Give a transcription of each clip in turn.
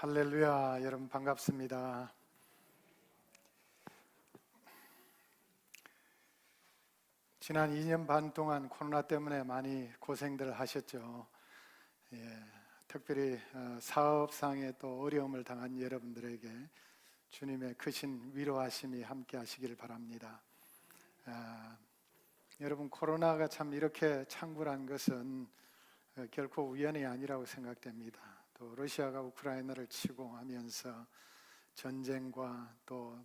할렐루야, 여러분 반갑습니다. 지난 2년 반 동안 코로나 때문에 많이 고생들 하셨죠. 특별히 사업상에 또 어려움을 당한 여러분들에게 주님의 크신 위로하심이 함께 하시길 바랍니다. 여러분, 코로나가 참 이렇게 창궐한 것은 결코 우연이 아니라고 생각됩니다. 또 러시아가 우크라이나를 치고 하면서 전쟁과 또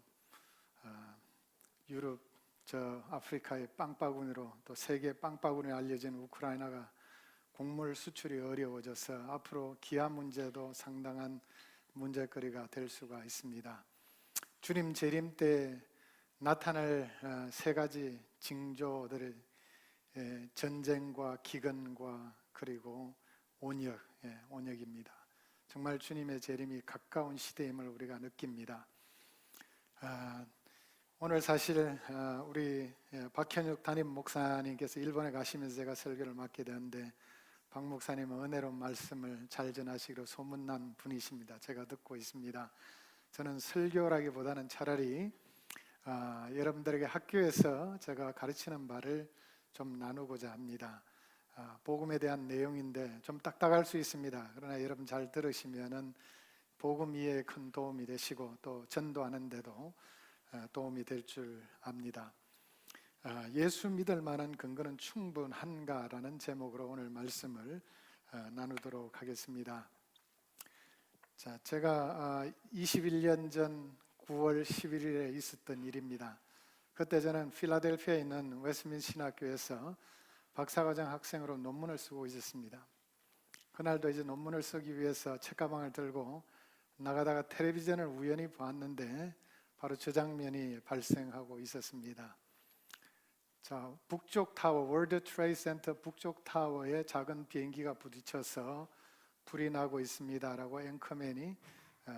유럽, 아프리카의 빵바구니로 또 세계 빵바구니로 알려진 우크라이나가 곡물 수출이 어려워져서 앞으로 기아 문제도 상당한 문제거리가 될 수가 있습니다. 주님 재림 때 나타날 세 가지 징조들을 전쟁과 기근과 그리고 온역입니다. 정말 주님의 재림이 가까운 시대임을 우리가 느낍니다. 오늘 사실 우리 박현육 담임 목사님께서 일본에 가시면서 제가 설교를 맡게 되었는데 박 목사님은 은혜로운 말씀을 잘 전하시기로 소문난 분이십니다. 제가 듣고 있습니다. 저는 설교라기보다는 차라리 여러분들에게 학교에서 제가 가르치는 바를 좀 나누고자 합니다. 복음에 대한 내용인데 좀 딱딱할 수 있습니다. 그러나 여러분 잘 들으시면은 복음 이해에 큰 도움이 되시고 또 전도하는 데도 도움이 될 줄 압니다. 예수 믿을 만한 근거는 충분한가라는 제목으로 오늘 말씀을 나누도록 하겠습니다. 자, 제가 21년 전 9월 11일에 있었던 일입니다. 그때 저는 필라델피아에 있는 웨스트민스터 신학교에서 박사과정 학생으로 논문을 쓰고 있었습니다. 그날도 이제 논문을 쓰기 위해서 책가방을 들고 나가다가 텔레비전을 우연히 보았는데 바로 저 장면이 발생하고 있었습니다. 자, 북쪽 타워, 월드 트레이드 센터 북쪽 타워에 작은 비행기가 부딪혀서 불이 나고 있습니다라고 앵커맨이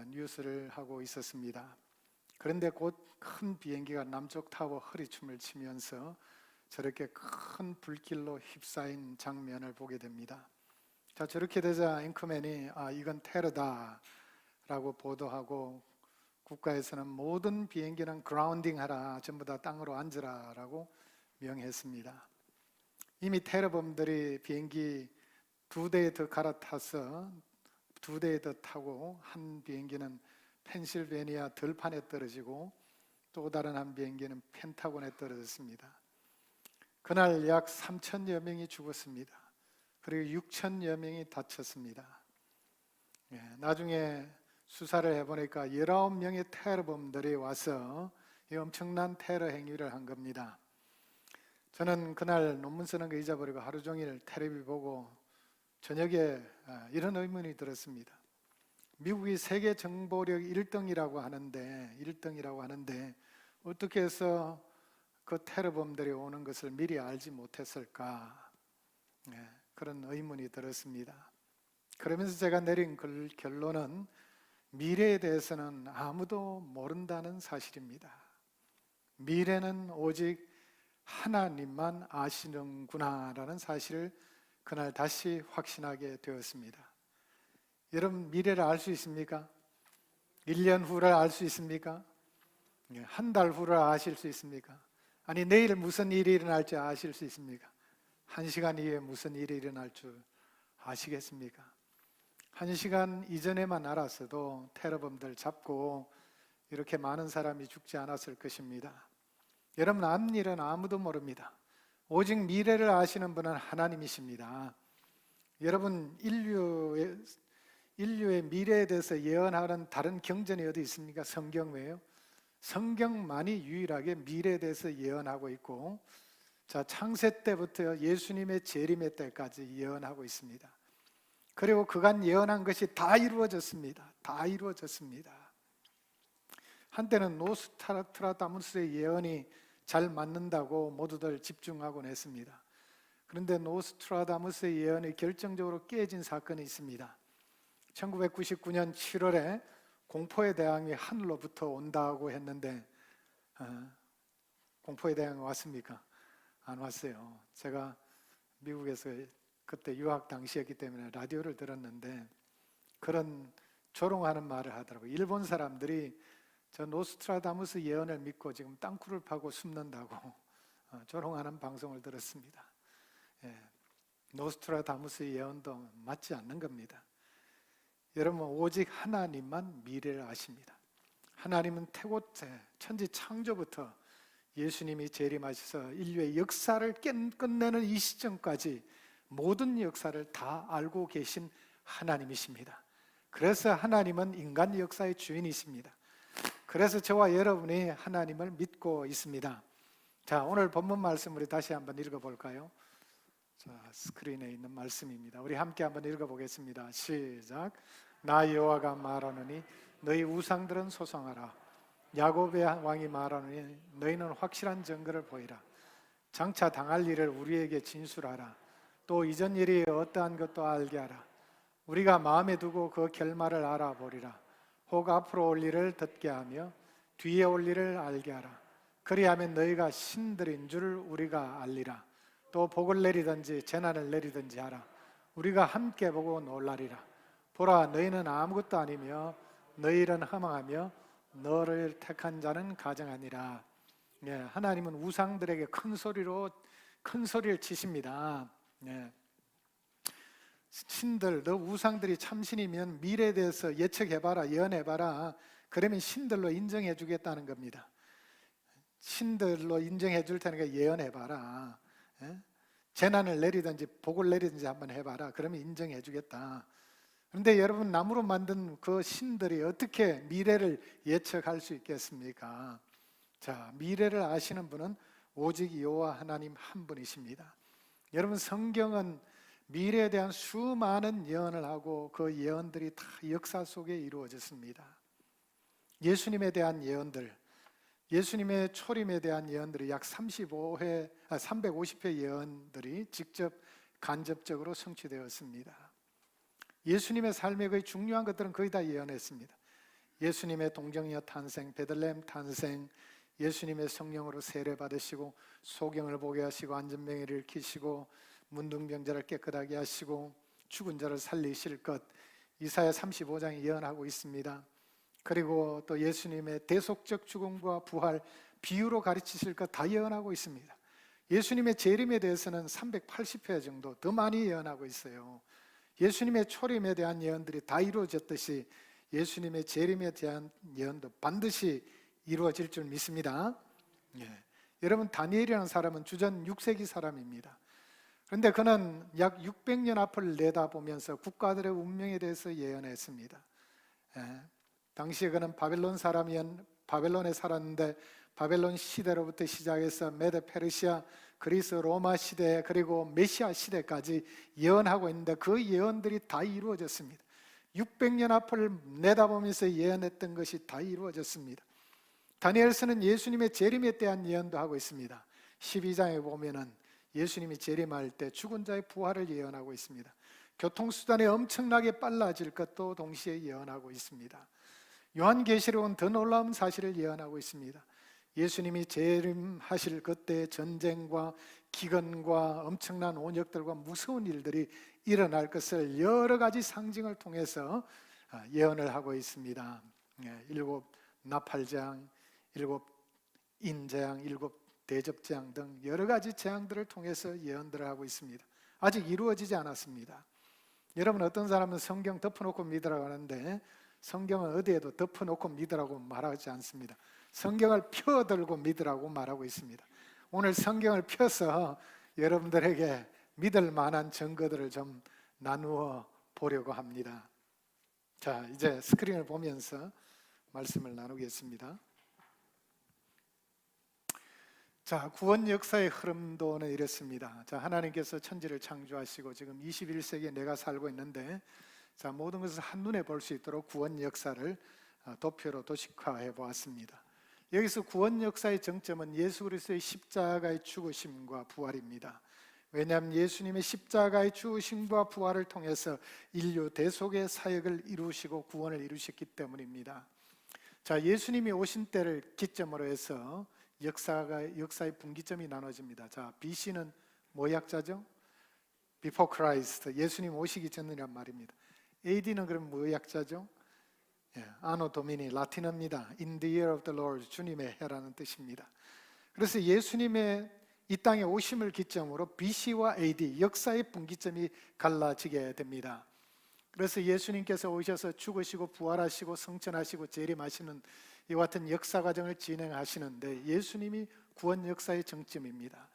뉴스를 하고 있었습니다. 그런데 곧 큰 비행기가 남쪽 타워 허리춤을 치면서 저렇게 큰 불길로 휩싸인 장면을 보게 됩니다. 자, 저렇게 되자 앵커맨이 이건 테러다 라고 보도하고 국가에서는 모든 비행기는 그라운딩 하라, 전부 다 땅으로 앉으라 라고 명했습니다. 이미 테러범들이 비행기 2대에 더 갈아타서 2대에 더 타고 한 비행기는 펜실베니아 들판에 떨어지고 또 다른 한 비행기는 펜타곤에 떨어졌습니다. 그날 약 3천여 명이 죽었습니다. 그리고 6천여 명이 다쳤습니다. 나중에 수사를 해보니까 19명의 테러범들이 와서 이 엄청난 테러 행위를 한 겁니다. 저는 그날 논문 쓰는 거 잊어버리고 하루 종일 텔레비 보고 저녁에 이런 의문이 들었습니다. 미국이 세계 정보력 1등이라고 하는데 어떻게 해서 그 테러범들이 오는 것을 미리 알지 못했을까? 그런 의문이 들었습니다. 그러면서 제가 내린 결론은 미래에 대해서는 아무도 모른다는 사실입니다. 미래는 오직 하나님만 아시는구나라는 사실을 그날 다시 확신하게 되었습니다. 여러분, 미래를 알 수 있습니까? 1년 후를 알 수 있습니까? 한 달 후를 아실 수 있습니까? 아니, 내일 무슨 일이 일어날지 아실 수 있습니까? 1시간 이후에 무슨 일이 일어날 줄 아시겠습니까? 1시간 이전에만 알았어도 테러범들 잡고 이렇게 많은 사람이 죽지 않았을 것입니다. 여러분, 앞일은 아무도 모릅니다. 오직 미래를 아시는 분은 하나님이십니다. 여러분, 인류의 미래에 대해서 예언하는 다른 경전이 어디 있습니까? 성경 외에요? 성경만이 유일하게 미래에 대해서 예언하고 있고, 자, 창세 때부터 예수님의 재림의 때까지 예언하고 있습니다. 그리고 그간 예언한 것이 다 이루어졌습니다. 다 이루어졌습니다. 한때는 노스트라다무스의 예언이 잘 맞는다고 모두들 집중하곤 했습니다. 그런데 노스트라다무스의 예언이 결정적으로 깨진 사건이 있습니다. 1999년 7월에 공포의 대왕이 하늘로부터 온다고 했는데 공포의 대왕이 왔습니까? 안 왔어요. 제가 미국에서 그때 유학 당시였기 때문에 라디오를 들었는데 그런 조롱하는 말을 하더라고요. 일본 사람들이 저 노스트라다무스 예언을 믿고 지금 땅굴을 파고 숨는다고 조롱하는 방송을 들었습니다. 예, 노스트라다무스 예언도 맞지 않는 겁니다. 여러분, 오직 하나님만 미래를 아십니다. 하나님은 태고때 천지 창조부터 예수님이 재림하셔서 인류의 역사를 끝내는 이 시점까지 모든 역사를 다 알고 계신 하나님이십니다. 그래서 하나님은 인간 역사의 주인이십니다. 그래서 저와 여러분이 하나님을 믿고 있습니다. 자, 오늘 본문 말씀 우리 다시 한번 읽어볼까요? 자, 스크린에 있는 말씀입니다. 우리 함께 한번 읽어보겠습니다. 시작. 나 여호와가 말하노니 너희 우상들은 소송하라. 야곱의 왕이 말하노니 너희는 확실한 증거를 보이라. 장차 당할 일을 우리에게 진술하라. 또 이전 일이 어떠한 것도 알게 하라. 우리가 마음에 두고 그 결말을 알아보리라. 혹 앞으로 올 일을 듣게 하며 뒤에 올 일을 알게 하라. 그리하면 너희가 신들인 줄 우리가 알리라. 또 복을 내리든지 재난을 내리든지 하라. 우리가 함께 보고 놀라리라. 보라, 너희는 아무것도 아니며 너희 일은 허망하며 너를 택한 자는 가정하니라. 예, 하나님은 우상들에게 큰 소리를 치십니다. 예. 신들, 너 우상들이 참신이면 미래에 대해서 예측해봐라, 예언해봐라. 그러면 신들로 인정해 주겠다는 겁니다. 신들로 인정해 줄 테니까 예언해봐라. 예? 재난을 내리든지 복을 내리든지 한번 해봐라. 그러면 인정해 주겠다. 그런데 여러분, 나무로 만든 그 신들이 어떻게 미래를 예측할 수 있겠습니까? 자, 미래를 아시는 분은 오직 여호와 하나님 한 분이십니다. 여러분, 성경은 미래에 대한 수많은 예언을 하고 그 예언들이 다 역사 속에 이루어졌습니다. 예수님에 대한 예언들, 예수님의 초림에 대한 예언들이 약 350회 예언들이 직접 간접적으로 성취되었습니다. 예수님의 삶의 거의 중요한 것들은 거의 다 예언했습니다. 예수님의 동정녀 탄생, 베들레헴 탄생, 예수님의 성령으로 세례받으시고 소경을 보게 하시고 안전병이를 일으키시고 문둥병자를 깨끗하게 하시고 죽은 자를 살리실 것, 이사야 35장이 예언하고 있습니다. 그리고 또 예수님의 대속적 죽음과 부활 비유로 가르치실 것 다 예언하고 있습니다. 예수님의 재림에 대해서는 380회 정도 더 많이 예언하고 있어요. 예수님의 초림에 대한 예언들이 다 이루어졌듯이 예수님의 재림에 대한 예언도 반드시 이루어질 줄 믿습니다. 예. 여러분, 다니엘이라는 사람은 주전 6세기 사람입니다. 그런데 그는 약 600년 앞을 내다보면서 국가들의 운명에 대해서 예언했습니다. 예. 당시에 그는 바벨론에 살았는데 바벨론 시대로부터 시작해서 메데 페르시아, 그리스 로마 시대, 그리고 메시아 시대까지 예언하고 있는데 그 예언들이 다 이루어졌습니다. 600년 앞을 내다보면서 예언했던 것이 다 이루어졌습니다. 다니엘서는 예수님의 재림에 대한 예언도 하고 있습니다. 12장에 보면은 예수님이 재림할 때 죽은 자의 부활을 예언하고 있습니다. 교통수단이 엄청나게 빨라질 것도 동시에 예언하고 있습니다. 요한계시록은 더 놀라운 사실을 예언하고 있습니다. 예수님이 재림하실 그때 전쟁과 기근과 엄청난 온역들과 무서운 일들이 일어날 것을 여러 가지 상징을 통해서 예언을 하고 있습니다. 7 나팔재앙, 7 인재앙, 7 대접재앙 등 여러 가지 재앙들을 통해서 예언들을 하고 있습니다. 아직 이루어지지 않았습니다. 여러분, 어떤 사람은 성경 덮어놓고 믿으라고 하는데 성경은 어디에도 덮어놓고 믿으라고 말하지 않습니다. 성경을 펴들고 믿으라고 말하고 있습니다. 오늘 성경을 펴서 여러분들에게 믿을 만한 증거들을 좀 나누어 보려고 합니다. 자, 이제 스크린을 보면서 말씀을 나누겠습니다. 자, 구원 역사의 흐름도는 이렇습니다. 자, 하나님께서 천지를 창조하시고 지금 21세기에 내가 살고 있는데, 자, 모든 것을 한눈에 볼 수 있도록 구원 역사를 도표로 도식화해 보았습니다. 여기서 구원 역사의 정점은 예수 그리스도의 십자가의 죽으심과 부활입니다. 왜냐하면 예수님의 십자가의 죽으심과 부활을 통해서 인류 대속의 사역을 이루시고 구원을 이루셨기 때문입니다. 자, 예수님이 오신 때를 기점으로 해서 역사의 분기점이 나눠집니다. 자, BC는 뭐 약자죠? Before Christ, 예수님 오시기 전이란 말입니다. AD는 그럼 뭐 약자죠? 아노 도미니 라틴어입니다. In the year of the Lord, 주님의 해라는 뜻입니다. 그래서 예수님의 이 땅에 오심을 기점으로 BC와 AD, 역사의 분기점이 갈라지게 됩니다. 그래서 예수님께서 오셔서 죽으시고 부활하시고 성천하시고 재림하시는 이와 같은 역사 과정을 진행하시는데 예수님이 구원 역사의 정점입니다.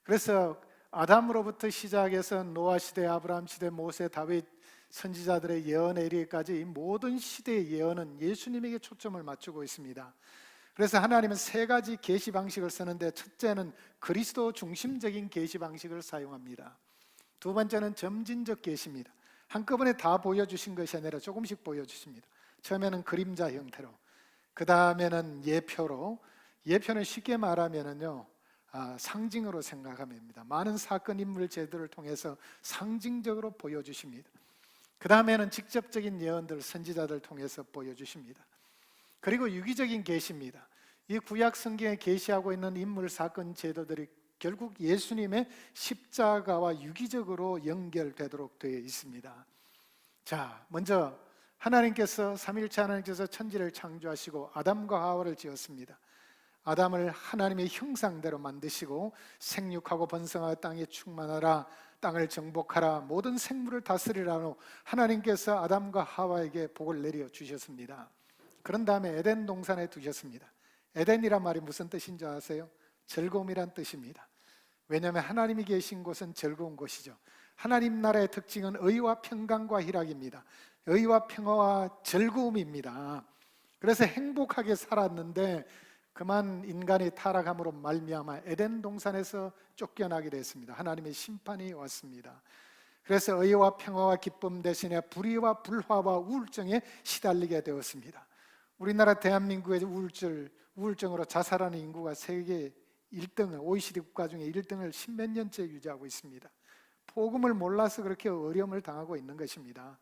그래서 아담으로부터 시작해서 노아 시대, 아브라함 시대, 모세, 다윗 선지자들의 예언에 이르기까지 이 모든 시대의 예언은 예수님에게 초점을 맞추고 있습니다. 그래서 하나님은 세 가지 계시 방식을 쓰는데 첫째는 그리스도 중심적인 계시 방식을 사용합니다. 두 번째는 점진적 계시입니다. 한꺼번에 다 보여주신 것이 아니라 조금씩 보여주십니다. 처음에는 그림자 형태로, 그 다음에는 예표로. 예표는 쉽게 말하면은요, 상징으로 생각하면 됩니다. 많은 사건, 인물, 제도를 통해서 상징적으로 보여주십니다. 그 다음에는 직접적인 예언들, 선지자들 통해서 보여주십니다. 그리고 유기적인 계시입니다. 이 구약 성경에 계시하고 있는 인물, 사건, 제도들이 결국 예수님의 십자가와 유기적으로 연결되도록 되어 있습니다. 자, 먼저 하나님께서 삼위일체 하나님께서 천지를 창조하시고 아담과 하와를 지었습니다. 아담을 하나님의 형상대로 만드시고 생육하고 번성하여 땅에 충만하라, 땅을 정복하라, 모든 생물을 다스리라고 하나님께서 아담과 하와에게 복을 내려 주셨습니다. 그런 다음에 에덴 동산에 두셨습니다. 에덴이란 말이 무슨 뜻인지 아세요? 즐거움이란 뜻입니다. 왜냐하면 하나님이 계신 곳은 즐거운 곳이죠. 하나님 나라의 특징은 의와 평강과 희락입니다. 의와 평화와 즐거움입니다. 그래서 행복하게 살았는데 그만 인간이 타락함으로 말미암아 에덴 동산에서 쫓겨나게 됐습니다. 하나님의 심판이 왔습니다. 그래서 의와 평화와 기쁨 대신에 불의와 불화와 우울증에 시달리게 되었습니다. 우리나라 대한민국의 우울증으로 자살하는 인구가 세계 1등을, OECD 국가 중에 1등을 10몇 년째 유지하고 있습니다. 복음을 몰라서 그렇게 어려움을 당하고 있는 것입니다.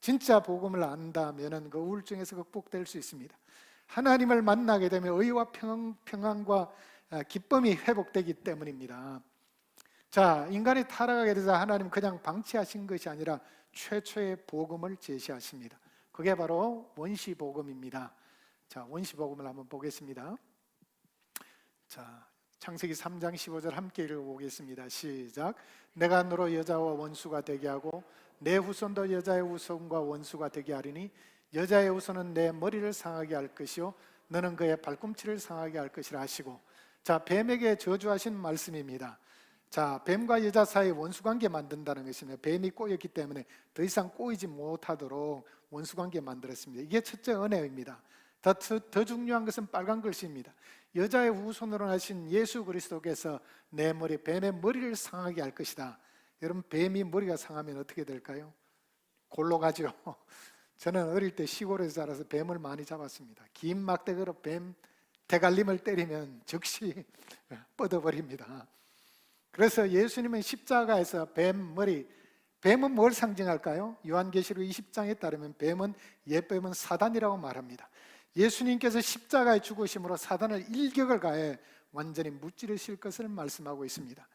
진짜 복음을 안다면 그 우울증에서 극복될 수 있습니다. 하나님을 만나게 되면 의와 평안과 기쁨이 회복되기 때문입니다. 자, 인간이 타락하게 되자 하나님 그냥 방치하신 것이 아니라 최초의 복음을 제시하십니다. 그게 바로 원시복음입니다. 자, 원시복음을 한번 보겠습니다. 자, 창세기 3장 15절 함께 읽어보겠습니다. 시작. 내가 너로 여자와 원수가 되게 하고 내 후손도 여자의 후손과 원수가 되게 하리니 여자의 후손은 내 머리를 상하게 할 것이요 너는 그의 발꿈치를 상하게 할 것이라 하시고, 자, 뱀에게 저주하신 말씀입니다. 자, 뱀과 여자 사이 원수관계 만든다는 것입니다. 뱀이 꼬였기 때문에 더 이상 꼬이지 못하도록 원수관계 만들었습니다. 이게 첫째 은혜입니다. 더 중요한 것은 빨간 글씨입니다. 여자의 후손으로 하신 예수 그리스도께서 내 머리, 뱀의 머리를 상하게 할 것이다. 여러분, 뱀이 머리가 상하면 어떻게 될까요? 골로 가죠. 저는 어릴 때 시골에서 자라서 뱀을 많이 잡았습니다. 긴 막대기로 뱀 대갈림을 때리면 즉시 뻗어버립니다. 그래서 예수님은 십자가에서 뱀 머리, 뱀은 뭘 상징할까요? 요한계시록 20장에 따르면 뱀은 옛뱀은 사단이라고 말합니다. 예수님께서 십자가에 죽으심으로 사단을 일격을 가해 완전히 무찌르실 것을 말씀하고 있습니다.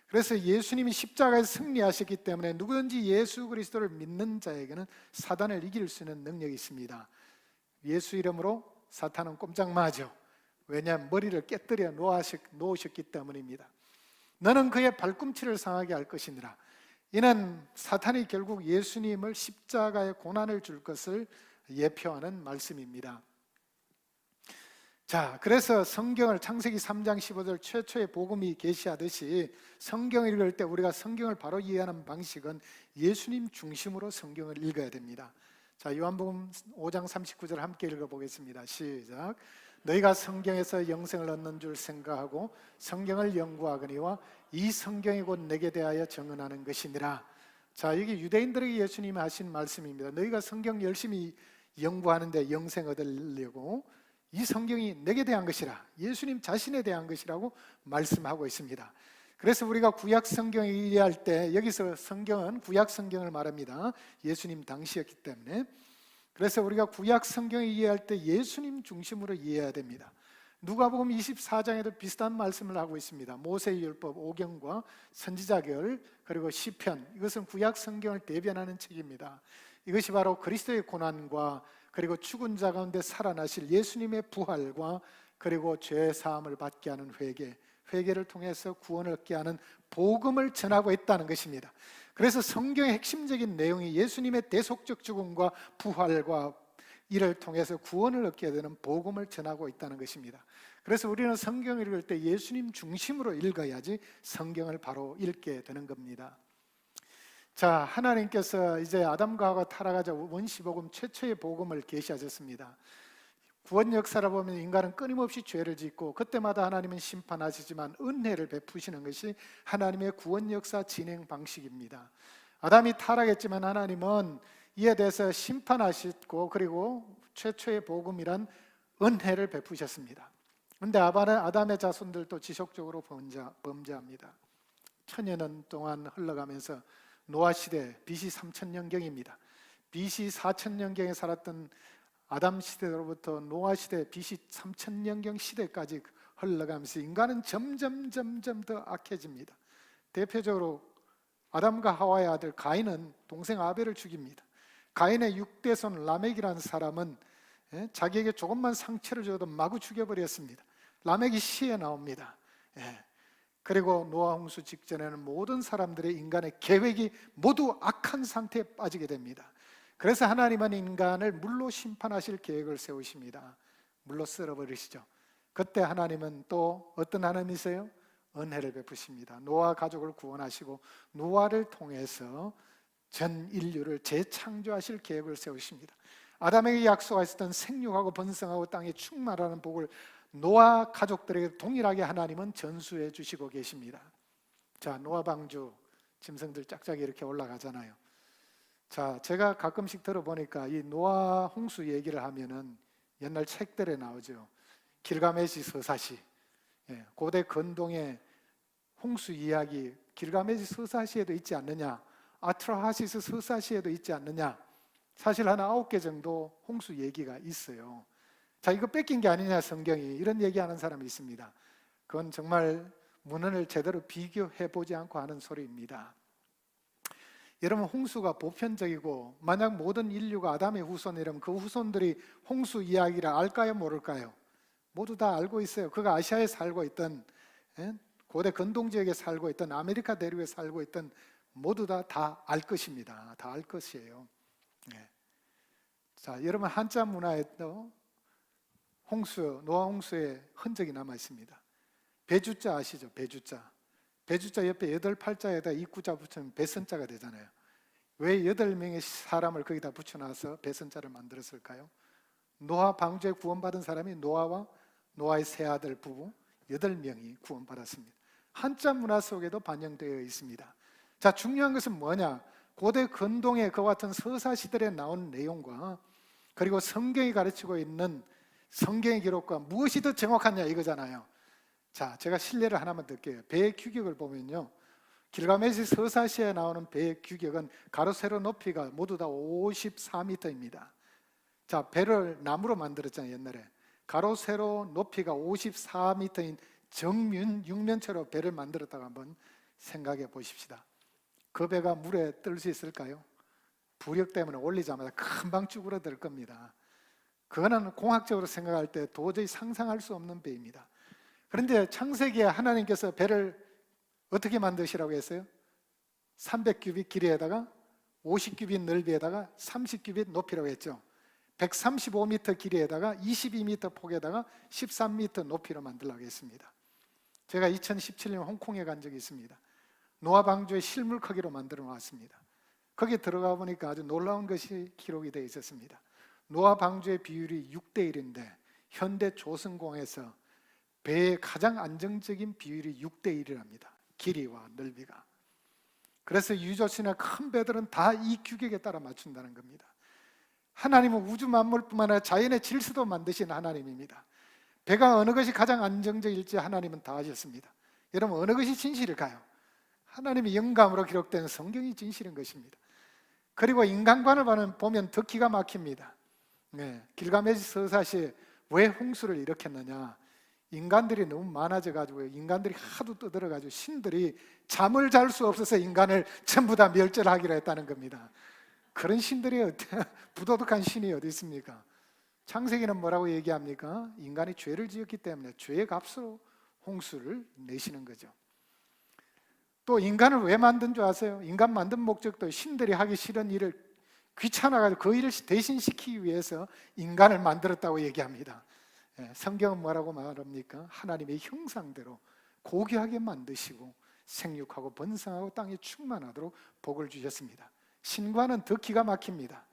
그래서 예수님이 십자가에서 승리하셨기 때문에 누구든지 예수 그리스도를 믿는 자에게는 사단을 이길 수 있는 능력이 있습니다. 예수 이름으로 사탄은 꼼짝마죠. 왜냐하면 머리를 깨뜨려 놓으셨기 때문입니다. 너는 그의 발꿈치를 상하게 할 것이니라. 이는 사탄이 결국 예수님을 십자가의 고난을 줄 것을 예표하는 말씀입니다. 자, 그래서 성경을 창세기 3장 15절 최초의 복음이 계시하듯이 성경을 읽을 때 우리가 성경을 바로 이해하는 방식은 예수님 중심으로 성경을 읽어야 됩니다. 자, 요한복음 5장 39절 함께 읽어보겠습니다. 시작. 너희가 성경에서 영생을 얻는 줄 생각하고 성경을 연구하거니와 이 성경이 곧 내게 대하여 증언하는 것이니라. 자, 이게 유대인들에게 예수님이 하신 말씀입니다. 너희가 성경 열심히 연구하는데 영생 얻으려고 이 성경이 내게 대한 것이라, 예수님 자신에 대한 것이라고 말씀하고 있습니다. 그래서 우리가 구약 성경을 이해할 때 여기서 성경은 구약 성경을 말합니다. 예수님 당시였기 때문에. 그래서 우리가 구약 성경을 이해할 때 예수님 중심으로 이해해야 됩니다. 누가복음 24장에도 비슷한 말씀을 하고 있습니다. 모세의 율법 5경과 선지자결 그리고 시편, 이것은 구약 성경을 대변하는 책입니다. 이것이 바로 그리스도의 고난과 그리고 죽은 자 가운데 살아나실 예수님의 부활과 그리고 죄 사함을 받게 하는 회개를 통해서 구원을 얻게 하는 복음을 전하고 있다는 것입니다. 그래서 성경의 핵심적인 내용이 예수님의 대속적 죽음과 부활과 이를 통해서 구원을 얻게 되는 복음을 전하고 있다는 것입니다. 그래서 우리는 성경을 읽을 때 예수님 중심으로 읽어야지 성경을 바로 읽게 되는 겁니다. 자, 하나님께서 이제 아담과 하와 타락하자 원시복음 최초의 복음을 계시하셨습니다. 구원 역사를 보면 인간은 끊임없이 죄를 짓고 그때마다 하나님은 심판하시지만 은혜를 베푸시는 것이 하나님의 구원 역사 진행 방식입니다. 아담이 타락했지만 하나님은 이에 대해서 심판하셨고 그리고 최초의 복음이란 은혜를 베푸셨습니다. 그런데 아담의 자손들도 지속적으로 범죄합니다. 천여년 동안 흘러가면서 노아 시대 BC 3000년경입니다. BC 4000년경에 살았던 아담 시대로부터 노아 시대 BC 3000년경 시대까지 흘러가면서 인간은 점점 더 악해집니다. 대표적으로 아담과 하와의 아들 가인은 동생 아벨을 죽입니다. 가인의 6대손 라멕이라는 사람은 자기에게 조금만 상처를 줘도 마구 죽여버렸습니다. 라멕이 시에 나옵니다. 그리고 노아 홍수 직전에는 모든 사람들의 인간의 계획이 모두 악한 상태에 빠지게 됩니다. 그래서 하나님은 인간을 물로 심판하실 계획을 세우십니다. 물로 쓸어버리시죠. 그때 하나님은 또 어떤 하나님이세요? 은혜를 베푸십니다. 노아 가족을 구원하시고 노아를 통해서 전 인류를 재창조하실 계획을 세우십니다. 아담에게 약속하셨던 생육하고 번성하고 땅에 충만하는 복을 노아 가족들에게 동일하게 하나님은 전수해 주시고 계십니다. 자, 노아 방주 짐승들 짝짝이 이렇게 올라가잖아요. 자, 제가 가끔씩 들어보니까 이 노아 홍수 얘기를 하면은 옛날 책들에 나오죠. 길가메시 서사시, 고대 근동의 홍수 이야기 길가메시 서사시에도 있지 않느냐, 아트라하시스 서사시에도 있지 않느냐. 사실 한 9개 정도 홍수 얘기가 있어요. 자, 이거 뺏긴 게 아니냐 성경이, 이런 얘기하는 사람이 있습니다. 그건 정말 문헌을 제대로 비교해 보지 않고 하는 소리입니다. 여러분, 홍수가 보편적이고 만약 모든 인류가 아담의 후손이라면 그 후손들이 홍수 이야기를 알까요 모를까요? 모두 다 알고 있어요. 그가 아시아에 살고 있던, 고대 근동지역에 살고 있던, 아메리카 대륙에 살고 있던 모두 다 알 것입니다. 다 알 것이에요. 자, 여러분, 한자 문화에도 노아 홍수의 흔적이 남아 있습니다. 배주자 아시죠? 배주자 옆에 8팔자에다 입구자 붙이면 배선자가 되잖아요. 왜 8명의 사람을 거기다 붙여놔서 배선자를 만들었을까요? 노아 방주에 구원받은 사람이 노아와 노아의 세 아들 부부 8명이 구원받았습니다. 한자 문화 속에도 반영되어 있습니다. 자, 중요한 것은 뭐냐? 고대 근동의 그와 같은 서사시들에 나온 내용과 그리고 성경이 가르치고 있는 성경의 기록과 무엇이 더 정확하냐 이거잖아요. 자, 제가 실례를 하나만 드릴게요. 배의 규격을 보면요, 길가메시 서사시에 나오는 배의 규격은 가로 세로 높이가 모두 다 54m입니다. 자, 배를 나무로 만들었잖아요. 옛날에 가로 세로 높이가 54m인 정면 육면체로 배를 만들었다고 한번 생각해 보십시다. 그 배가 물에 뜰 수 있을까요? 부력 때문에 올리자마자 금방 쭈그러들 겁니다. 그거는 공학적으로 생각할 때 도저히 상상할 수 없는 배입니다. 그런데 창세기에 하나님께서 배를 어떻게 만드시라고 했어요? 300규빗 길이에다가 50규빗 넓이에다가 30규빗 높이라고 했죠. 135m 길이에다가 22m 폭에다가 13m 높이로 만들라고 했습니다. 제가 2017년 홍콩에 간 적이 있습니다. 노아 방주의 실물 크기로 만들어 놨습니다. 거기 들어가 보니까 아주 놀라운 것이 기록이 되어 있었습니다. 노아 방주의 비율이 6대1인데 현대 조선공에서 배의 가장 안정적인 비율이 6대1이랍니다. 길이와 넓이가. 그래서 유조선이나 큰 배들은 다 이 규격에 따라 맞춘다는 겁니다. 하나님은 우주 만물뿐만 아니라 자연의 질서도 만드신 하나님입니다. 배가 어느 것이 가장 안정적일지 하나님은 다 아셨습니다. 여러분, 어느 것이 진실일까요? 하나님의 영감으로 기록된 성경이 진실인 것입니다. 그리고 인간관을 보면 더 기가 막힙니다. 길가메시 서사시에 왜 홍수를 일으켰느냐? 인간들이 너무 많아져가지고 인간들이 하도 떠들어가지고 신들이 잠을 잘 수 없어서 인간을 전부 다 멸절하기로 했다는 겁니다. 그런 신들이 부도덕한 신이 어디 있습니까? 창세기는 뭐라고 얘기합니까? 인간이 죄를 지었기 때문에 죄의 값으로 홍수를 내시는 거죠. 또 인간을 왜 만든 줄 아세요? 인간 만든 목적도 신들이 하기 싫은 일을 귀찮아가지고 그 일을 대신시키기 위해서 인간을 만들었다고 얘기합니다. 성경은 뭐라고 말합니까? 하나님의 형상대로 고귀하게 만드시고 생육하고 번성하고 땅에 충만하도록 복을 주셨습니다. 신과는 더 기가 막힙니다.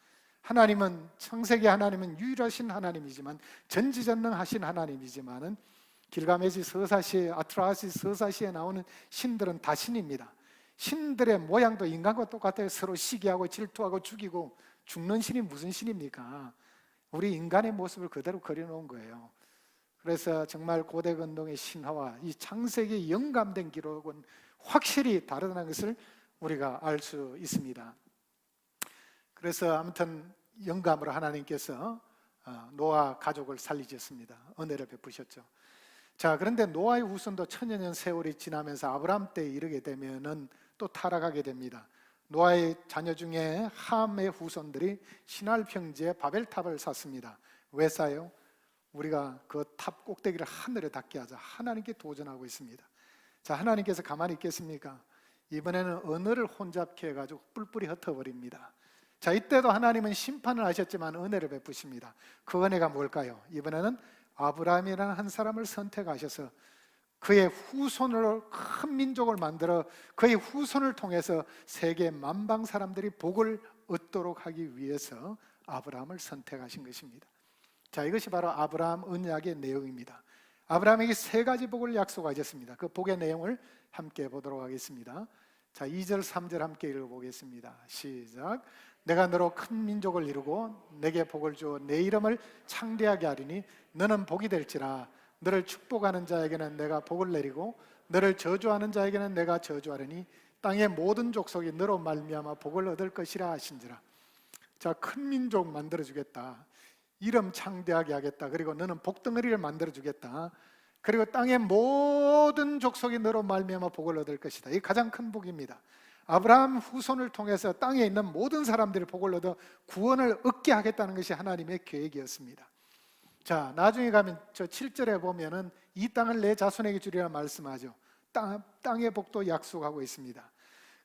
하나님은, 창세기 하나님은 유일하신 하나님이지만, 전지전능하신 하나님이지만은 길가메시 서사시에, 아트라시스 서사시에 나오는 신들은 다 신입니다. 신들의 모양도 인간과 똑같아요. 서로 시기하고 질투하고 죽이고. 죽는 신이 무슨 신입니까? 우리 인간의 모습을 그대로 그려놓은 거예요. 그래서 정말 고대 근동의 신화와 이 창세기에 영감된 기록은 확실히 다르다는 것을 우리가 알 수 있습니다. 그래서 아무튼 영감으로 하나님께서 노아 가족을 살리셨습니다. 은혜를 베푸셨죠. 자, 그런데 노아의 후손도 천여 년 세월이 지나면서 아브라함 때에 이르게 되면은 또 타락하게 됩니다. 노아의 자녀 중에 함의 후손들이 시날 평지에 바벨탑을 샀습니다. 왜 싸요? 우리가 그 탑 꼭대기를 하늘에 닿게 하자. 하나님께 도전하고 있습니다. 자, 하나님께서 가만히 있겠습니까? 이번에는 언어를 혼잡케 해가지고 뿔뿔이 흩어버립니다. 자, 이때도 하나님은 심판을 하셨지만 은혜를 베푸십니다. 그 은혜가 뭘까요? 이번에는 아브라함이라는 한 사람을 선택하셔서 그의 후손으로 큰 민족을 만들어 그의 후손을 통해서 세계 만방 사람들이 복을 얻도록 하기 위해서 아브라함을 선택하신 것입니다. 자, 이것이 바로 아브라함 언약의 내용입니다. 아브라함에게 세 가지 복을 약속하셨습니다. 그 복의 내용을 함께 보도록 하겠습니다. 자, 2절 3절 함께 읽어보겠습니다. 시작. 내가 너로 큰 민족을 이루고 내게 복을 주어 내 이름을 창대하게 하리니 너는 복이 될지라. 너를 축복하는 자에게는 내가 복을 내리고 너를 저주하는 자에게는 내가 저주하리니 땅의 모든 족속이 너로 말미암아 복을 얻을 것이라 하신지라. 자, 큰 민족 만들어주겠다. 이름 창대하게 하겠다. 그리고 너는 복덩어리를 만들어주겠다. 그리고 땅의 모든 족속이 너로 말미암아 복을 얻을 것이다. 이게 가장 큰 복입니다. 아브라함 후손을 통해서 땅에 있는 모든 사람들이 복을 얻어 구원을 얻게 하겠다는 것이 하나님의 계획이었습니다. 자, 나중에 가면 저 7절에 보면은 이 땅을 내 자손에게 주리라 말씀하죠. 땅의 복도 약속하고 있습니다.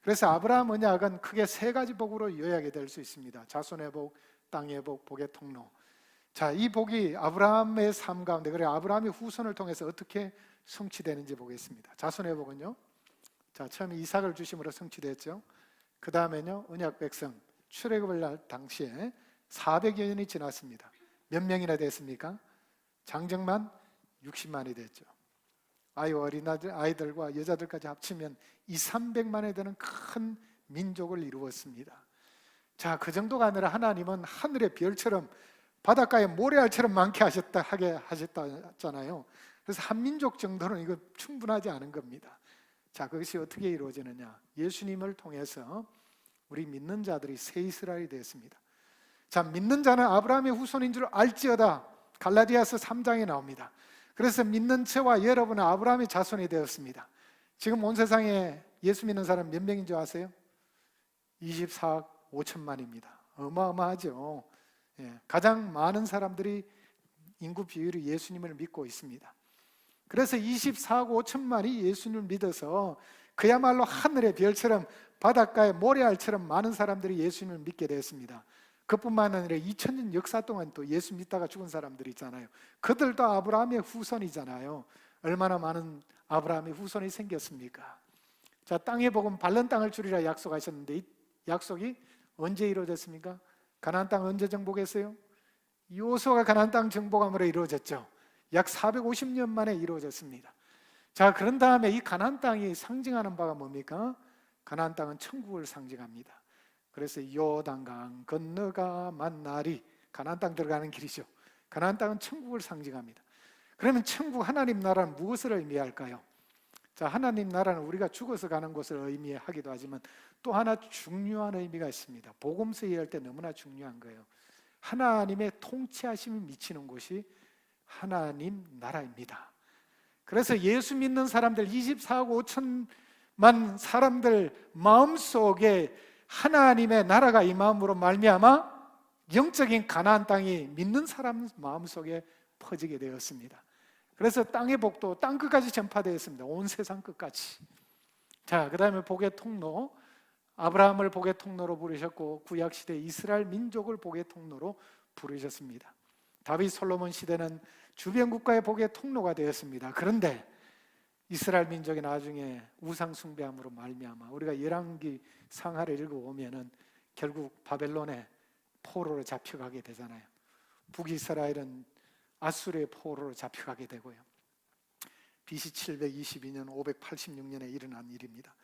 그래서 아브라함 언약은 크게 세 가지 복으로 요약이 될 수 있습니다. 자손의 복, 땅의 복, 복의 통로. 자, 이 복이 아브라함의 삶 가운데, 그래 아브라함의 후손을 통해서 어떻게 성취되는지 보겠습니다. 자손의 복은요, 자, 처음에 이삭을 주심으로 성취됐죠. 그 다음에는요, 언약 백성 출애굽을 날 당시에 400여 년이 지났습니다. 몇 명이나 됐습니까? 장정만 60만이 됐죠. 아이들과 여자들까지 합치면 200~300만에 되는 큰 민족을 이루었습니다. 자, 그 정도가 아니라 하나님은 하늘의 별처럼 바닷가에 모래알처럼 많게 하게 하셨잖아요. 그래서 한 민족 정도는 이거 충분하지 않은 겁니다. 자, 그것이 어떻게 이루어지느냐? 예수님을 통해서 우리 믿는 자들이 새 이스라엘이 되었습니다. 자, 믿는 자는 아브라함의 후손인 줄 알지어다. 갈라디아서 3장에 나옵니다. 그래서 믿는 저와 여러분은 아브라함의 자손이 되었습니다. 지금 온 세상에 예수 믿는 사람 몇 명인 줄 아세요? 24억 5천만입니다. 어마어마하죠. 가장 많은 사람들이 인구 비율이 예수님을 믿고 있습니다. 그래서 24억 5천만이 예수님을 믿어서 그야말로 하늘의 별처럼 바닷가의 모래알처럼 많은 사람들이 예수님을 믿게 되었습니다. 그뿐만 아니라 2000년 역사 동안 또 예수 믿다가 죽은 사람들이 있잖아요. 그들도 아브라함의 후손이잖아요. 얼마나 많은 아브라함의 후손이 생겼습니까? 자, 땅의 복은 바른 땅을 주리라 약속하셨는데 이 약속이 언제 이루어졌습니까? 가나안 땅 언제 정복했어요? 여호수아가 가나안 땅 정복함으로 이루어졌죠. 약 450년 만에 이루어졌습니다. 자, 그런 다음에 이 가나안 땅이 상징하는 바가 뭡니까? 가나안 땅은 천국을 상징합니다. 그래서 요단강 건너가 만나리, 가나안 땅 들어가는 길이죠. 가나안 땅은 천국을 상징합니다. 그러면 천국, 하나님 나라는 무엇을 의미할까요? 자, 하나님 나라는 우리가 죽어서 가는 곳을 의미하기도 하지만 또 하나 중요한 의미가 있습니다. 복음서 이해할 때 너무나 중요한 거예요. 하나님의 통치하심이 미치는 곳이 하나님 나라입니다. 그래서 예수 믿는 사람들 24억 5천만 사람들 마음속에 하나님의 나라가 임함으로 말미암아 영적인 가나안 땅이 믿는 사람 마음속에 퍼지게 되었습니다. 그래서 땅의 복도 땅 끝까지 전파되었습니다. 온 세상 끝까지. 자, 그 다음에 복의 통로, 아브라함을 복의 통로로 부르셨고 구약시대 이스라엘 민족을 복의 통로로 부르셨습니다. 다윗 솔로몬 시대는 주변 국가의 복의 통로가 되었습니다. 그런데 이스라엘 민족이 나중에 우상 숭배함으로 말미암아 우리가 열왕기 상하를 읽어보면은 결국 바벨론의 포로로 잡혀가게 되잖아요. 북이스라엘은 아수르의 포로로 잡혀가게 되고요. BC 722년 586년에 일어난 일입니다.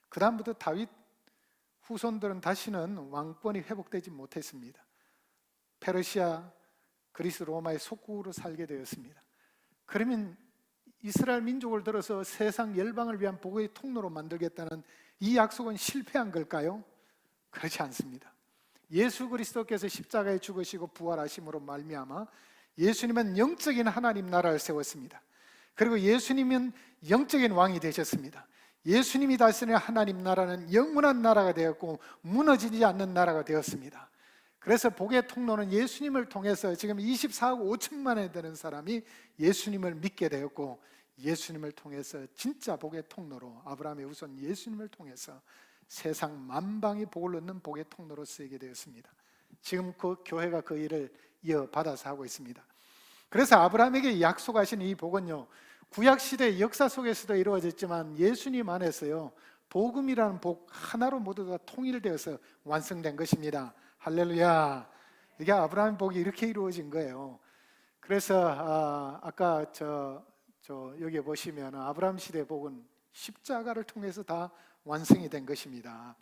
그 다음부터 다윗 후손들은 다시는 왕권이 회복되지 못했습니다. 페르시아, 그리스, 로마의 속국으로 살게 되었습니다. 그러면 이스라엘 민족을 들어서 세상 열방을 위한 복의 통로로 만들겠다는 이 약속은 실패한 걸까요? 그렇지 않습니다. 예수 그리스도께서 십자가에 죽으시고 부활하심으로 말미암아 예수님은 영적인 하나님 나라를 세웠습니다. 그리고 예수님은 영적인 왕이 되셨습니다. 예수님이 다스리는 하나님 나라는 영원한 나라가 되었고 무너지지 않는 나라가 되었습니다. 그래서 복의 통로는 예수님을 통해서 지금 24억 5천만에 되는 사람이 예수님을 믿게 되었고, 예수님을 통해서 진짜 복의 통로로, 아브라함의 후손 예수님을 통해서 세상 만방이 복을 얻는 복의 통로로 쓰이게 되었습니다. 지금 그 교회가 그 일을 이어받아서 하고 있습니다. 그래서 아브라함에게 약속하신 이 복은요, 구약시대 역사 속에서도 이루어졌지만 예수님 안에서요, 복음이라는 복 하나로 모두 다 통일되어서 완성된 것입니다. 할렐루야. 이게 아브라함의 복이 이렇게 이루어진 거예요. 그래서 아까 여기 보시면 아브라함 시대 복은 십자가를 통해서 다 완성이 된 것입니다.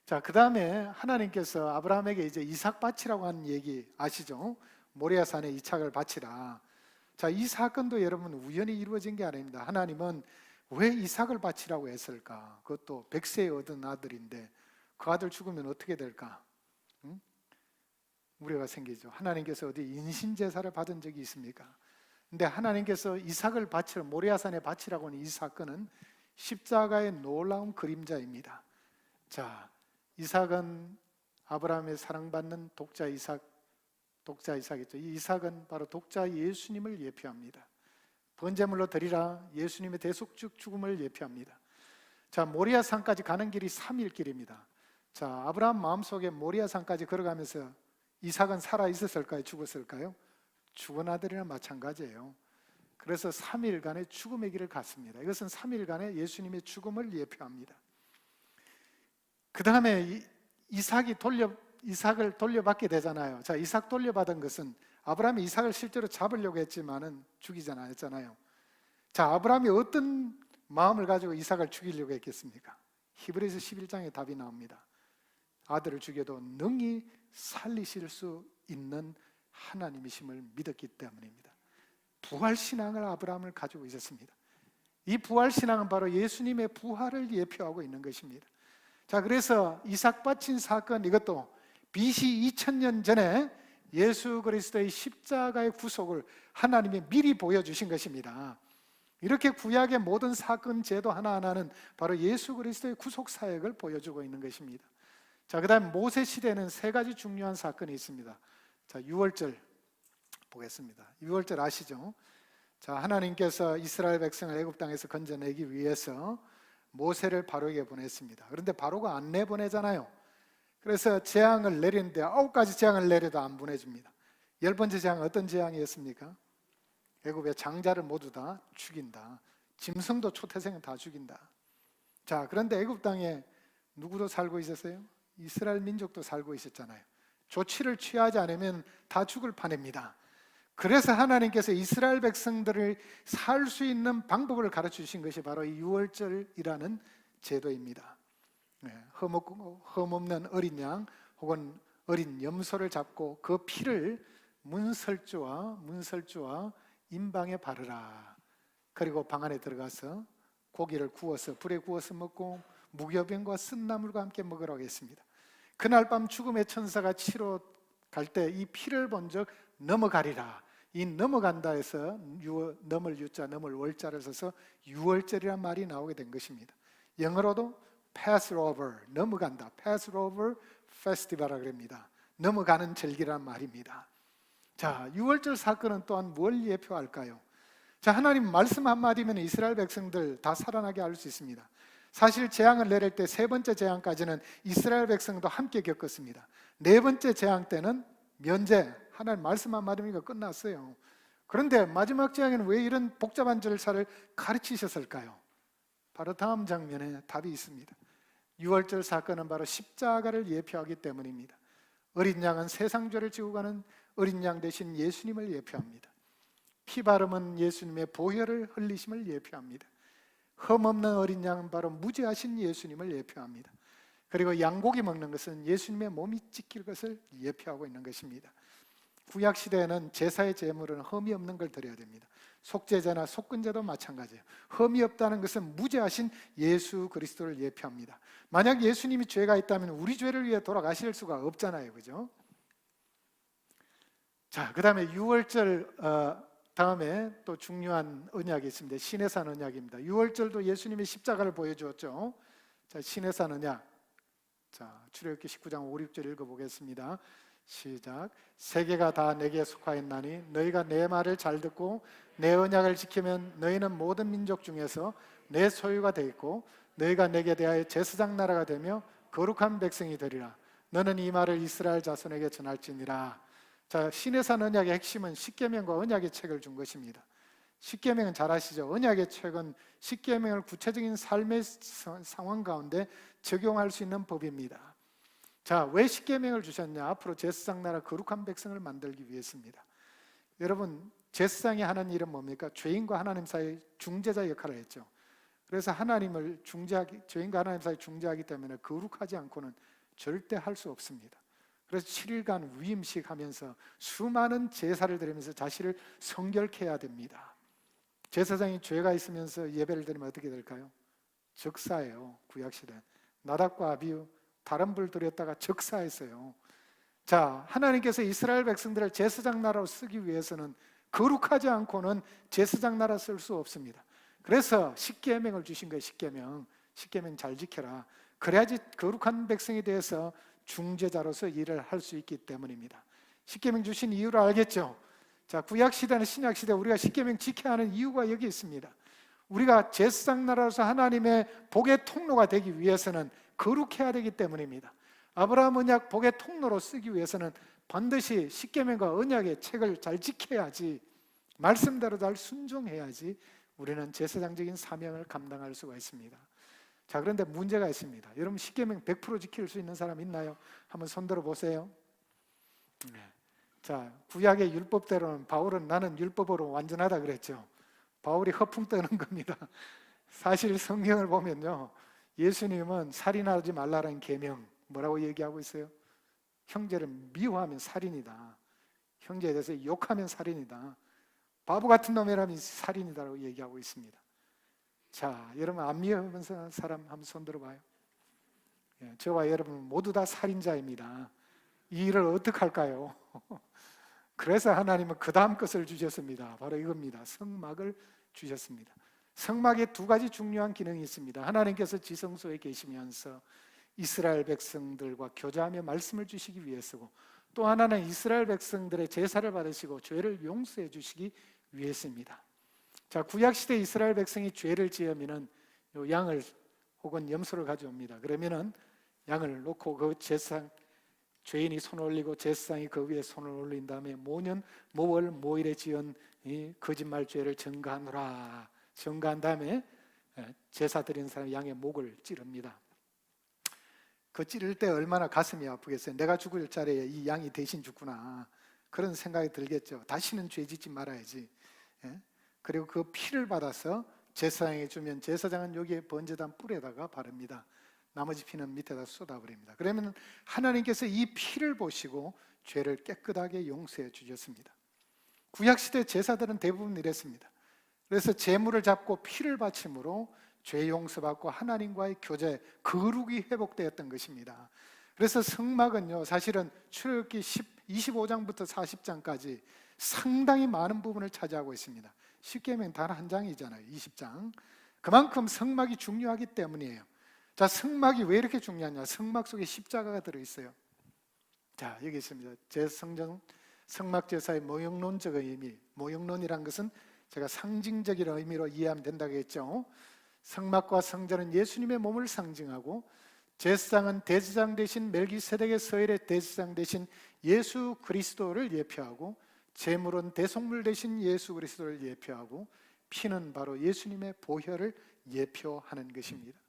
자, 그 다음에 하나님께서 아브라함에게 이제 이삭 바치라고 하는 얘기 아시죠? 모리아산에 이삭을 바치라. 자, 이 사건도 여러분 우연히 이루어진 게 아닙니다. 하나님은 왜 이삭을 바치라고 했을까? 그것도 100세에 얻은 아들인데 그 아들 죽으면 어떻게 될까? 우려가 생기죠. 하나님께서 어디 인신제사를 받은 적이 있습니까? 근데 하나님께서 이삭을 바치라, 모리아산에 바치라고 하는 이 사건은 십자가의 놀라운 그림자입니다. 자, 이삭은 아브라함의 사랑받는 독자 이삭이죠. 이 이삭은 바로 독자 예수님을 예표합니다. 번제물로 드리라, 예수님의 대속적 죽음을 예표합니다. 자, 모리아산까지 가는 길이 3일 길입니다. 자, 아브라함 마음속에 모리아산까지 걸어가면서 이삭은 살아 있었을까요? 죽었을까요? 죽은 아들이나 마찬가지예요. 그래서 3일간의 죽음의 길을 갔습니다. 이것은 3일간의 예수님의 죽음을 예표합니다. 그 다음에 이삭을 돌려받게 되잖아요. 자, 이삭 돌려받은 것은 아브라함이 이삭을 실제로 잡으려고 했지만은 죽이지 않았잖아요. 자, 아브라함이 어떤 마음을 가지고 이삭을 죽이려고 했겠습니까? 히브리서 11장에 답이 나옵니다. 아들을 죽여도 능히 살리실 수 있는 하나님이심을 믿었기 때문입니다. 부활신앙을 아브라함을 가지고 있었습니다. 이 부활신앙은 바로 예수님의 부활을 예표하고 있는 것입니다. 자, 그래서 이삭 바친 사건, 이것도 BC 2000년 전에 예수 그리스도의 십자가의 구속을 하나님이 미리 보여주신 것입니다. 이렇게 구약의 모든 사건 제도 하나하나는 바로 예수 그리스도의 구속 사역을 보여주고 있는 것입니다. 자, 그 다음 모세 시대는 3가지 중요한 사건이 있습니다. 자, 유월절 보겠습니다. 유월절 아시죠? 자, 하나님께서 이스라엘 백성을 애굽 땅에서 건져내기 위해서 모세를 바로에게 보냈습니다. 그런데 바로가 안 내보내잖아요. 그래서 재앙을 내리는데 9가지 재앙을 내려도 안 보내줍니다. 10번째 재앙은 어떤 재앙이었습니까? 애굽의 장자를 모두 다 죽인다. 짐승도 초태생은 다 죽인다. 자, 그런데 애굽 땅에 누구도 살고 있었어요? 이스라엘 민족도 살고 있었잖아요. 조치를 취하지 않으면 다 죽을 판입니다. 그래서 하나님께서 이스라엘 백성들을 살 수 있는 방법을 가르쳐 주신 것이 바로 이 유월절이라는 제도입니다. 흠없는 어린 양 혹은 어린 염소를 잡고 그 피를 문설주와 임방에 바르라. 그리고 방 안에 들어가서 고기를 구워서 불에 구워서 먹고 무교병과 쓴나물과 함께 먹으라고 했습니다. 그날 밤 죽음의 천사가 치러 갈 때 이 피를 본 적 넘어가리라. 이 넘어간다 해서 넘을 유자, 넘을 월자를 써서 유월절이라는 말이 나오게 된 것입니다. 영어로도 pass over, 넘어간다. pass over festival이라고 합니다. 넘어가는 절기란 말입니다. 자, 유월절 사건은 또한 뭘 예표할까요? 자, 하나님 말씀 한마디면 이스라엘 백성들 다 살아나게 할 수 있습니다. 사실 재앙을 내릴 때 세 번째 재앙까지는 이스라엘 백성도 함께 겪었습니다. 네 번째 재앙 때는 면제, 하나님 말씀 한마디면 끝났어요. 그런데 마지막 재앙에는 왜 이런 복잡한 절차를 가르치셨을까요? 바로 다음 장면에 답이 있습니다. 유월절 사건은 바로 십자가를 예표하기 때문입니다. 어린 양은 세상 죄를 지고 가는 어린 양 대신 예수님을 예표합니다. 피 바름은 예수님의 보혈을 흘리심을 예표합니다. 흠없는 어린 양은 바로 무죄하신 예수님을 예표합니다. 그리고 양고기 먹는 것은 예수님의 몸이 찢길 것을 예표하고 있는 것입니다. 구약 시대에는 제사의 제물은 흠이 없는 걸 드려야 됩니다. 속죄제나 속건제도 마찬가지예요. 흠이 없다는 것은 무죄하신 예수 그리스도를 예표합니다. 만약 예수님이 죄가 있다면 우리 죄를 위해 돌아가실 수가 없잖아요, 그죠? 자, 그 다음에 유월절 다음에 또 중요한 언약이 있습니다. 시내산 언약입니다. 유월절도 예수님이 십자가를 보여주었죠. 자, 시내산 언약. 자, 출애굽기 19장 5, 6절 읽어보겠습니다. 시작. 세계가 다 내게 속하였나니 너희가 내 말을 잘 듣고 내 언약을 지키면 너희는 모든 민족 중에서 내 소유가 되겠고 너희가 내게 대하여 제사장 나라가 되며 거룩한 백성이 되리라. 너는 이 말을 이스라엘 자손에게 전할지니라. 자, 시내산 언약의 핵심은 십계명과 언약의 책을 준 것입니다. 십계명은 잘 아시죠? 언약의 책은 십계명을 구체적인 삶의 상황 가운데 적용할 수 있는 법입니다. 자, 왜 십계명을 주셨냐? 앞으로 제사장 나라 거룩한 백성을 만들기 위해서입니다. 여러분, 제사장이 하는 일은 뭡니까? 죄인과 하나님 사이 중재자 역할을 했죠. 그래서 죄인과 하나님 사이 중재하기 때문에 거룩하지 않고는 절대 할 수 없습니다. 그래서 7일간 위임식 하면서 수많은 제사를 드리면서 자신을 성결케 해야 됩니다. 제사장이 죄가 있으면서 예배를 드리면 어떻게 될까요? 적사예요. 구약시대 나답과 아비후 다른 불 들였다가 적사했어요. 자, 하나님께서 이스라엘 백성들을 제사장 나라로 쓰기 위해서는 거룩하지 않고는 제사장 나라 쓸 수 없습니다. 그래서 십계명을 주신 거예요. 십계명 잘 지켜라. 그래야지 거룩한 백성에 대해서 중재자로서 일을 할 수 있기 때문입니다. 십계명 주신 이유를 알겠죠? 자, 구약시대는 신약시대 우리가 십계명 지켜야 하는 이유가 여기 있습니다. 우리가 제사장 나라로서 하나님의 복의 통로가 되기 위해서는 거룩해야 되기 때문입니다. 아브라함 언약 복의 통로로 쓰기 위해서는 반드시 십계명과 언약의 책을 잘 지켜야지, 말씀대로 잘 순종해야지 우리는 제사장적인 사명을 감당할 수가 있습니다. 자, 그런데 문제가 있습니다. 여러분, 십계명 100% 지킬 수 있는 사람 있나요? 한번 손들어 보세요. 자, 구약의 율법대로는 바울은 나는 율법으로 완전하다 그랬죠. 바울이 허풍 떠는 겁니다. 사실 성경을 보면요, 예수님은 살인하지 말라는 계명 뭐라고 얘기하고 있어요? 형제를 미워하면 살인이다. 형제에 대해서 욕하면 살인이다. 바보 같은 놈이라면 살인이다라고 얘기하고 있습니다. 자, 여러분 안 미워하는 사람 한번 손 들어봐요. 저와 여러분 모두 다 살인자입니다. 이 일을 어떻게 할까요? 그래서 하나님은 그 다음 것을 주셨습니다. 바로 이겁니다. 성막을 주셨습니다. 성막에 두 가지 중요한 기능이 있습니다. 하나님께서 지성소에 계시면서 이스라엘 백성들과 교제하며 말씀을 주시기 위해서고, 또 하나는 이스라엘 백성들의 제사를 받으시고 죄를 용서해 주시기 위해서입니다. 자, 구약시대 이스라엘 백성이 죄를 지으면은 양을 혹은 염소를 가져옵니다. 그러면은 양을 놓고 그 제사장, 죄인이 손을 올리고 제사장이 그 위에 손을 올린 다음에 모년 모월 모일에 지은 이 거짓말 죄를 증거하노라. 증거한 다음에 제사 드리는 사람 양의 목을 찌릅니다. 그 찌를 때 얼마나 가슴이 아프겠어요. 내가 죽을 자리에 이 양이 대신 죽구나, 그런 생각이 들겠죠. 다시는 죄 짓지 말아야지. 그리고 그 피를 받아서 제사장에게 주면 제사장은 여기에 번제단 뿔에다가 바릅니다. 나머지 피는 밑에다 쏟아버립니다. 그러면 하나님께서 이 피를 보시고 죄를 깨끗하게 용서해 주셨습니다. 구약시대 제사들은 대부분 이랬습니다. 그래서 제물을 잡고 피를 바침으로 죄 용서받고 하나님과의 교제, 거룩이 회복되었던 것입니다. 그래서 성막은요, 사실은 출애굽기 25장부터 40장까지 상당히 많은 부분을 차지하고 있습니다. 십계명 단 한 장이잖아요. 20장. 그만큼 성막이 중요하기 때문이에요. 자, 성막이 왜 이렇게 중요하냐? 성막 속에 십자가가 들어있어요. 자, 여기 있습니다. 성막 제사의 모형론적 의미. 모형론이란 것은 제가 상징적인 의미로 이해하면 된다고 했죠. 성막과 성전은 예수님의 몸을 상징하고, 제사장은 대제사장 대신 멜기세덱의 서열의 대제사장 대신 예수 그리스도를 예표하고, 제물은 대속물 대신 예수 그리스도를 예표하고, 피는 바로 예수님의 보혈을 예표하는 것입니다.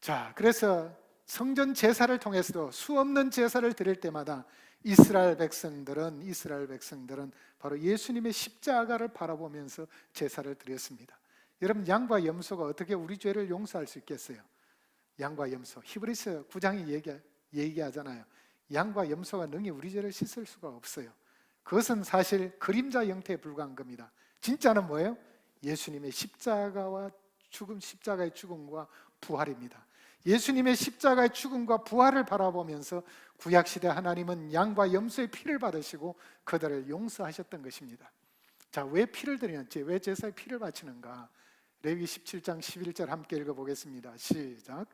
자, 그래서 성전 제사를 통해서도 수없는 제사를 드릴 때마다 이스라엘 백성들은 바로 예수님의 십자가를 바라보면서 제사를 드렸습니다. 여러분, 양과 염소가 어떻게 우리 죄를 용서할 수 있겠어요? 양과 염소, 히브리서 9장이 얘기하잖아요. 양과 염소가 능히 우리 죄를 씻을 수가 없어요. 그것은 사실 그림자 형태에 불과한 겁니다. 진짜는 뭐예요? 예수님의 십자가의 죽음과 부활입니다. 예수님의 십자가의 죽음과 부활을 바라보면서 구약시대 하나님은 양과 염소의 피를 받으시고 그들을 용서하셨던 것입니다. 자, 왜 피를 드리는지, 왜 제사에 피를 바치는가? 레위기 17장 11절 함께 읽어보겠습니다. 시작.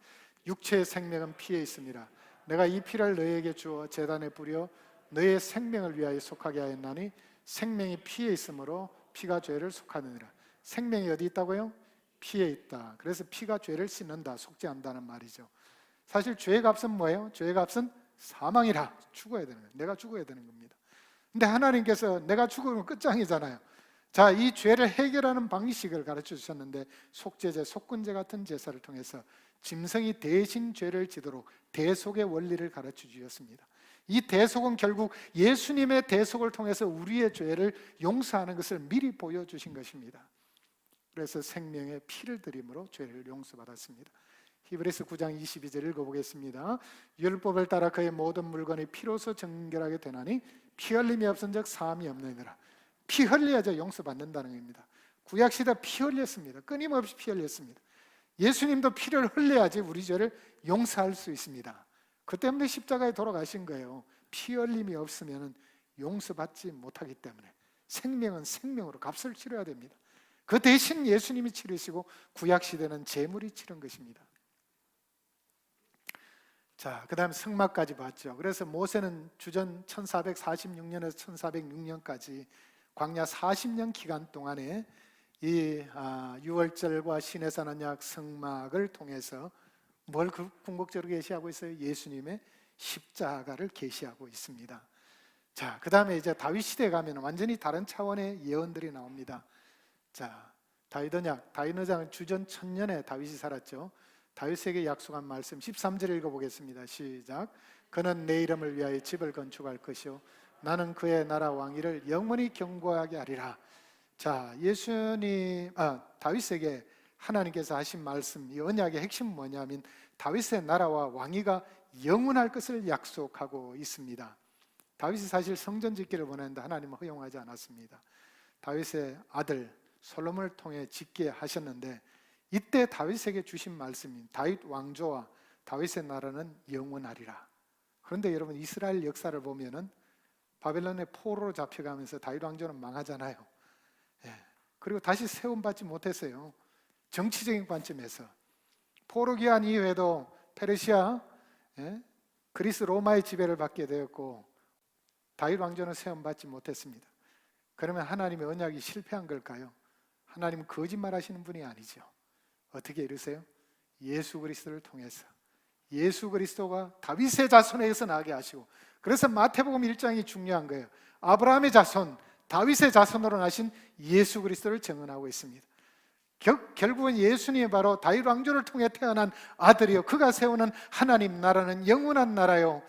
육체의 생명은 피에 있습니다. 내가 이 피를 너희에게 주어 제단에 뿌려 너희의 생명을 위하여 속하게 하였나니 생명이 피에 있으므로 피가 죄를 속하느니라. 생명이 어디 있다고요? 피에 있다. 그래서 피가 죄를 씻는다, 속죄한다는 말이죠. 사실 죄의 값은 뭐예요? 죄의 값은 사망이라. 죽어야 되는 거예요. 내가 죽어야 되는 겁니다. 근데 하나님께서 내가 죽으면 끝장이잖아요. 자, 이 죄를 해결하는 방식을 가르쳐 주셨는데, 속죄제, 속건제 같은 제사를 통해서 짐승이 대신 죄를 지도록 대속의 원리를 가르쳐 주셨습니다. 이 대속은 결국 예수님의 대속을 통해서 우리의 죄를 용서하는 것을 미리 보여주신 것입니다. 그래서 생명의 피를 드림으로 죄를 용서받았습니다. 히브리서 9장 22절 읽어보겠습니다. 율법을 따라 그의 모든 물건이 피로서 정결하게 되나니 피 흘림이 없은 적 사함이 없느니라. 피 흘려야 용서받는다는 겁니다. 구약시대 피 흘렸습니다. 끊임없이 피 흘렸습니다. 예수님도 피를 흘려야지 우리 죄를 용서할 수 있습니다. 그 때문에 십자가에 돌아가신 거예요. 피 흘림이 없으면 용서받지 못하기 때문에 생명은 생명으로 값을 치러야 됩니다. 그 대신 예수님이 치르시고 구약시대는 제물이 치른 것입니다. 자, 그 다음 성막까지 봤죠. 그래서 모세는 주전 1446년에서 1406년까지 광야 40년 기간 동안에 이 유월절과 신의 산 언약 성막을 통해서 뭘 궁극적으로 계시하고 있어요? 예수님의 십자가를 계시하고 있습니다. 자, 그 다음에 이제 다윗 시대에 가면 완전히 다른 차원의 예언들이 나옵니다. 자, 다윗 언약은 주전 1000년에 다윗이 살았죠. 다윗에게 약속한 말씀 13절 읽어보겠습니다. 시작. 그는 내 이름을 위하여 집을 건축할 것이요 나는 그의 나라 왕위를 영원히 견고하게 하리라. 자, 다윗에게 하나님께서 하신 말씀, 이 언약의 핵심은 뭐냐면 다윗의 나라와 왕위가 영원할 것을 약속하고 있습니다. 다윗이 사실 성전 짓기를 원했는데 하나님은 허용하지 않았습니다. 다윗의 아들 솔로몬을 통해 짓게 하셨는데, 이때 다윗에게 주신 말씀인 다윗 왕조와 다윗의 나라는 영원하리라. 그런데 여러분, 이스라엘 역사를 보면은 바벨론의 포로로 잡혀가면서 다윗 왕조는 망하잖아요. 그리고 다시 세움받지 못했어요. 정치적인 관점에서 포로 기한 이후에도 페르시아, 그리스 로마의 지배를 받게 되었고 다윗 왕조는 세움받지 못했습니다. 그러면 하나님의 언약이 실패한 걸까요? 하나님은 거짓말하시는 분이 아니죠. 어떻게 이러세요? 예수 그리스도를 통해서 예수 그리스도가 다윗의 자손에서 나게 하시고, 그래서 마태복음 1장이 중요한 거예요. 아브라함의 자손, 다윗의 자손으로 나신 예수 그리스도를 증언하고 있습니다. 결국은 예수님이 바로 다윗 왕조를 통해 태어난 아들이요 그가 세우는 하나님 나라는 영원한 나라요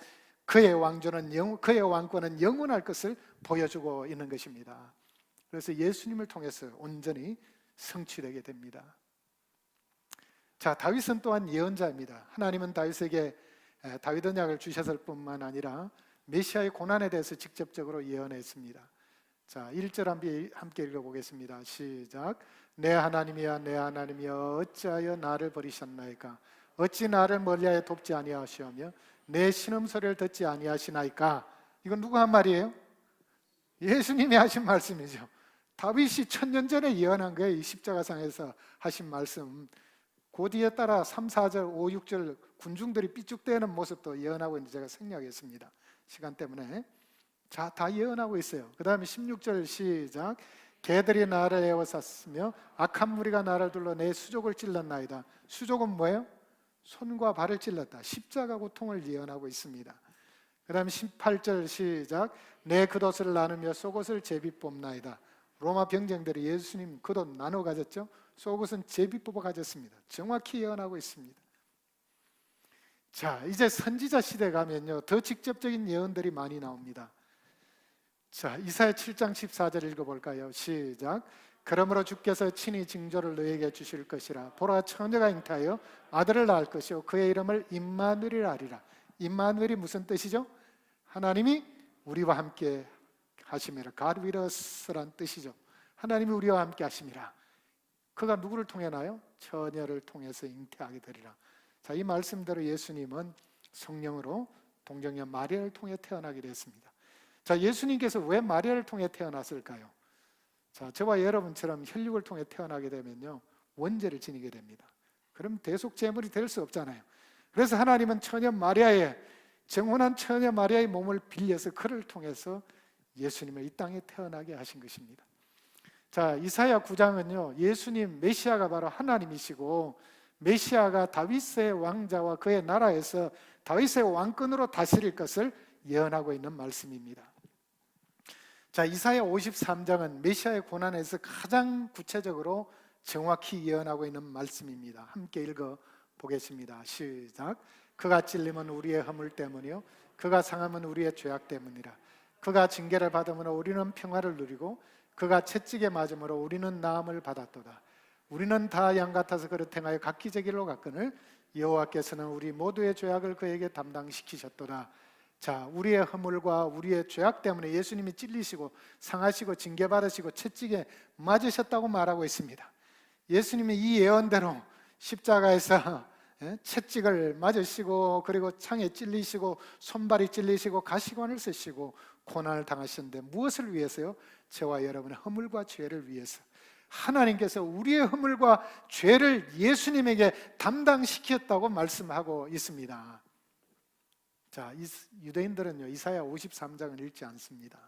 그의 왕권은 영원할 것을 보여주고 있는 것입니다. 그래서 예수님을 통해서 온전히 성취되게 됩니다. 자, 다윗은 또한 예언자입니다. 하나님은 다윗에게 다윗 언약을 주셨을 뿐만 아니라 메시아의 고난에 대해서 직접적으로 예언했습니다. 자, 1절 함께 읽어보겠습니다. 시작. 내 하나님이여 내 하나님이여 어찌하여 나를 버리셨나이까? 어찌 나를 멀리하여 돕지 아니하시오며 내 신음소리를 듣지 아니하시나이까? 이건 누가 한 말이에요? 예수님이 하신 말씀이죠. 다윗이 1000년 전에 예언한 거예요. 이 십자가상에서 하신 말씀. 그 뒤에 따라 3, 4절, 5, 6절 군중들이 삐죽대는 모습도 예언하고 있는데 제가 생략했습니다. 시간 때문에. 자, 다 예언하고 있어요. 그 다음에 16절 시작. 개들이 나를 에워쌌으며 악한 무리가 나를 둘러 내 수족을 찔렀나이다. 수족은 뭐예요? 손과 발을 찔렀다. 십자가 고통을 예언하고 있습니다. 그 다음에 18절 시작. 내 겉옷을 나누며 속옷을 제비 뽑나이다. 로마 병정들이 예수님 겉옷 나눠 가졌죠. 속옷은 제비 뽑아 가졌습니다. 정확히 예언하고 있습니다. 자, 이제 선지자 시대 가면요, 더 직접적인 예언들이 많이 나옵니다. 자, 이사야 7장 14절 읽어볼까요? 시작. 그러므로 주께서 친히 징조를 너에게 주실 것이라. 보라, 처녀가 잉태하여 아들을 낳을 것이요 그의 이름을 임마누엘이라 하리라. 임마누엘이 무슨 뜻이죠? 하나님이 우리와 함께 하심이라. God with us란 뜻이죠. 하나님이 우리와 함께 하심이라. 그가 누구를 통해 나요? 처녀를 통해서 잉태하게 되리라. 자, 이 말씀대로 예수님은 성령으로 동정녀 마리아를 통해 태어나게 됐습니다. 자, 예수님께서 왜 마리아를 통해 태어났을까요? 자, 저와 여러분처럼 혈육을 통해 태어나게 되면요, 원죄를 지니게 됩니다. 그럼 대속 제물이 될 수 없잖아요. 그래서 하나님은 처녀 마리아의, 정혼한 처녀 마리아의 몸을 빌려서 그를 통해서 예수님을 이 땅에 태어나게 하신 것입니다. 자, 이사야 9장은요, 예수님 메시아가 바로 하나님이시고 메시아가 다윗의 왕자와 그의 나라에서 다윗의 왕권으로 다스릴 것을 예언하고 있는 말씀입니다. 자, 이사야 53장은 메시아의 고난에서 가장 구체적으로 정확히 예언하고 있는 말씀입니다. 함께 읽어보겠습니다. 시작. 그가 찔림은 우리의 허물 때문이요 그가 상함은 우리의 죄악 때문이라. 그가 징계를 받음으로 우리는 평화를 누리고 그가 채찍에 맞음으로 우리는 나음을 받았도다. 우리는 다 양 같아서 그릇 행하여 각기 제 길로 갔거늘 여호와께서는 우리 모두의 죄악을 그에게 담당시키셨도다. 자, 우리의 허물과 우리의 죄악 때문에 예수님이 찔리시고 상하시고 징계받으시고 채찍에 맞으셨다고 말하고 있습니다. 예수님이 이 예언대로 십자가에서 채찍을 맞으시고 그리고 창에 찔리시고 손발이 찔리시고 가시관을 쓰시고 고난을 당하셨는데 무엇을 위해서요? 저와 여러분의 허물과 죄를 위해서. 하나님께서 우리의 허물과 죄를 예수님에게 담당시켰다고 말씀하고 있습니다. 자, 유대인들은요, 이사야 53장을 읽지 않습니다.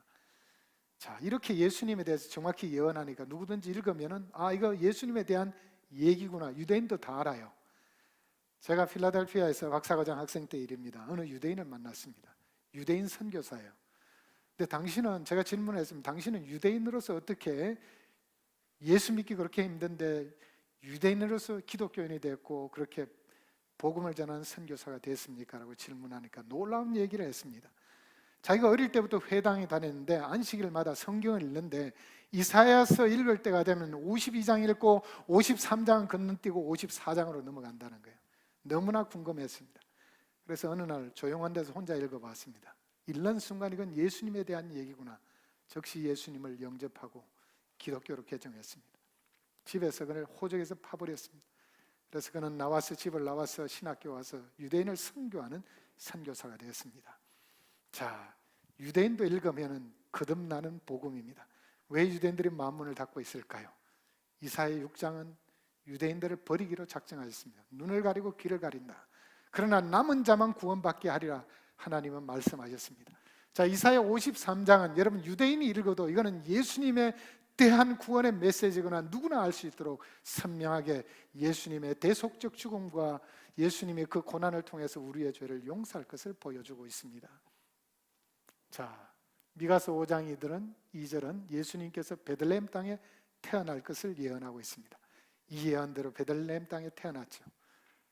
자, 이렇게 예수님에 대해서 정확히 예언하니까 누구든지 읽으면은 이거 예수님에 대한 얘기구나. 유대인도 다 알아요. 제가 필라델피아에서 박사과정 학생 때 일입니다. 어느 유대인을 만났습니다. 유대인 선교사예요. 근데 당신은, 제가 질문했습니다. 당신은 유대인으로서 어떻게 예수 믿기 그렇게 힘든데 유대인으로서 기독교인이 됐고 그렇게 복음을 전하는 선교사가 됐습니까? 라고 질문하니까 놀라운 얘기를 했습니다. 자기가 어릴 때부터 회당에 다녔는데 안식일마다 성경을 읽는데 이사야서 읽을 때가 되면 52장 읽고 53장 건너뛰고 54장으로 넘어간다는 거예요. 너무나 궁금했습니다. 그래서 어느 날 조용한 데서 혼자 읽어봤습니다. 읽는 순간 이건 예수님에 대한 얘기구나. 즉시 예수님을 영접하고 기독교로 개종했습니다. 집에서 그를 호적에서 파버렸습니다. 그래서 그는 집을 나와서 신학교 와서 유대인을 선교하는 선교사가 되었습니다. 자, 유대인도 읽으면 거듭나는 복음입니다. 왜 유대인들이 마음문을 닫고 있을까요? 이사야 6장은 유대인들을 버리기로 작정하셨습니다. 눈을 가리고 귀를 가린다. 그러나 남은 자만 구원받게 하리라 하나님은 말씀하셨습니다. 자, 이사야 53장은 여러분 유대인이 읽어도 이거는 예수님에 대한 구원의 메시지거나 누구나 알 수 있도록 선명하게 예수님의 대속적 죽음과 예수님의 그 고난을 통해서 우리의 죄를 용서할 것을 보여주고 있습니다. 자, 미가서 5장 2절은 예수님께서 베들레헴 땅에 태어날 것을 예언하고 있습니다. 이 예언대로 베들레헴 땅에 태어났죠.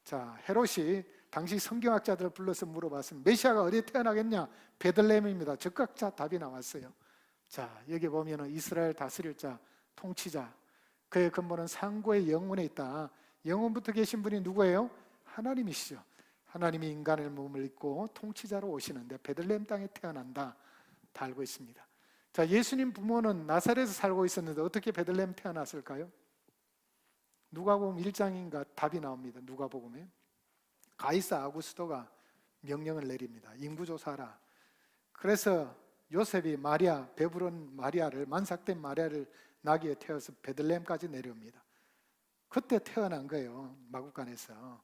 자, 헤롯이 당시 성경학자들을 불러서 물어봤습니다. 메시아가 어디에 태어나겠냐? 베들레헴입니다. 즉각자 답이 나왔어요. 자, 여기 보면 이스라엘 다스릴 자, 통치자, 그의 근본은 상고의 영혼에 있다. 영혼부터 계신 분이 누구예요? 하나님이시죠. 하나님이 인간의 몸을 입고 통치자로 오시는데 베들레헴 땅에 태어난다, 다 알고 있습니다. 자, 예수님 부모는 나사렛에서 살고 있었는데 어떻게 베들레헴 태어났을까요? 누가복음 1장인가 답이 나옵니다. 누가복음에 가이사 아구스토가 명령을 내립니다. 인구조사하라. 그래서 요셉이 마리아, 배부른 마리아를, 만삭된 마리아를 나귀에 태워서 베들레헴까지 내려옵니다. 그때 태어난 거예요. 마구간에서.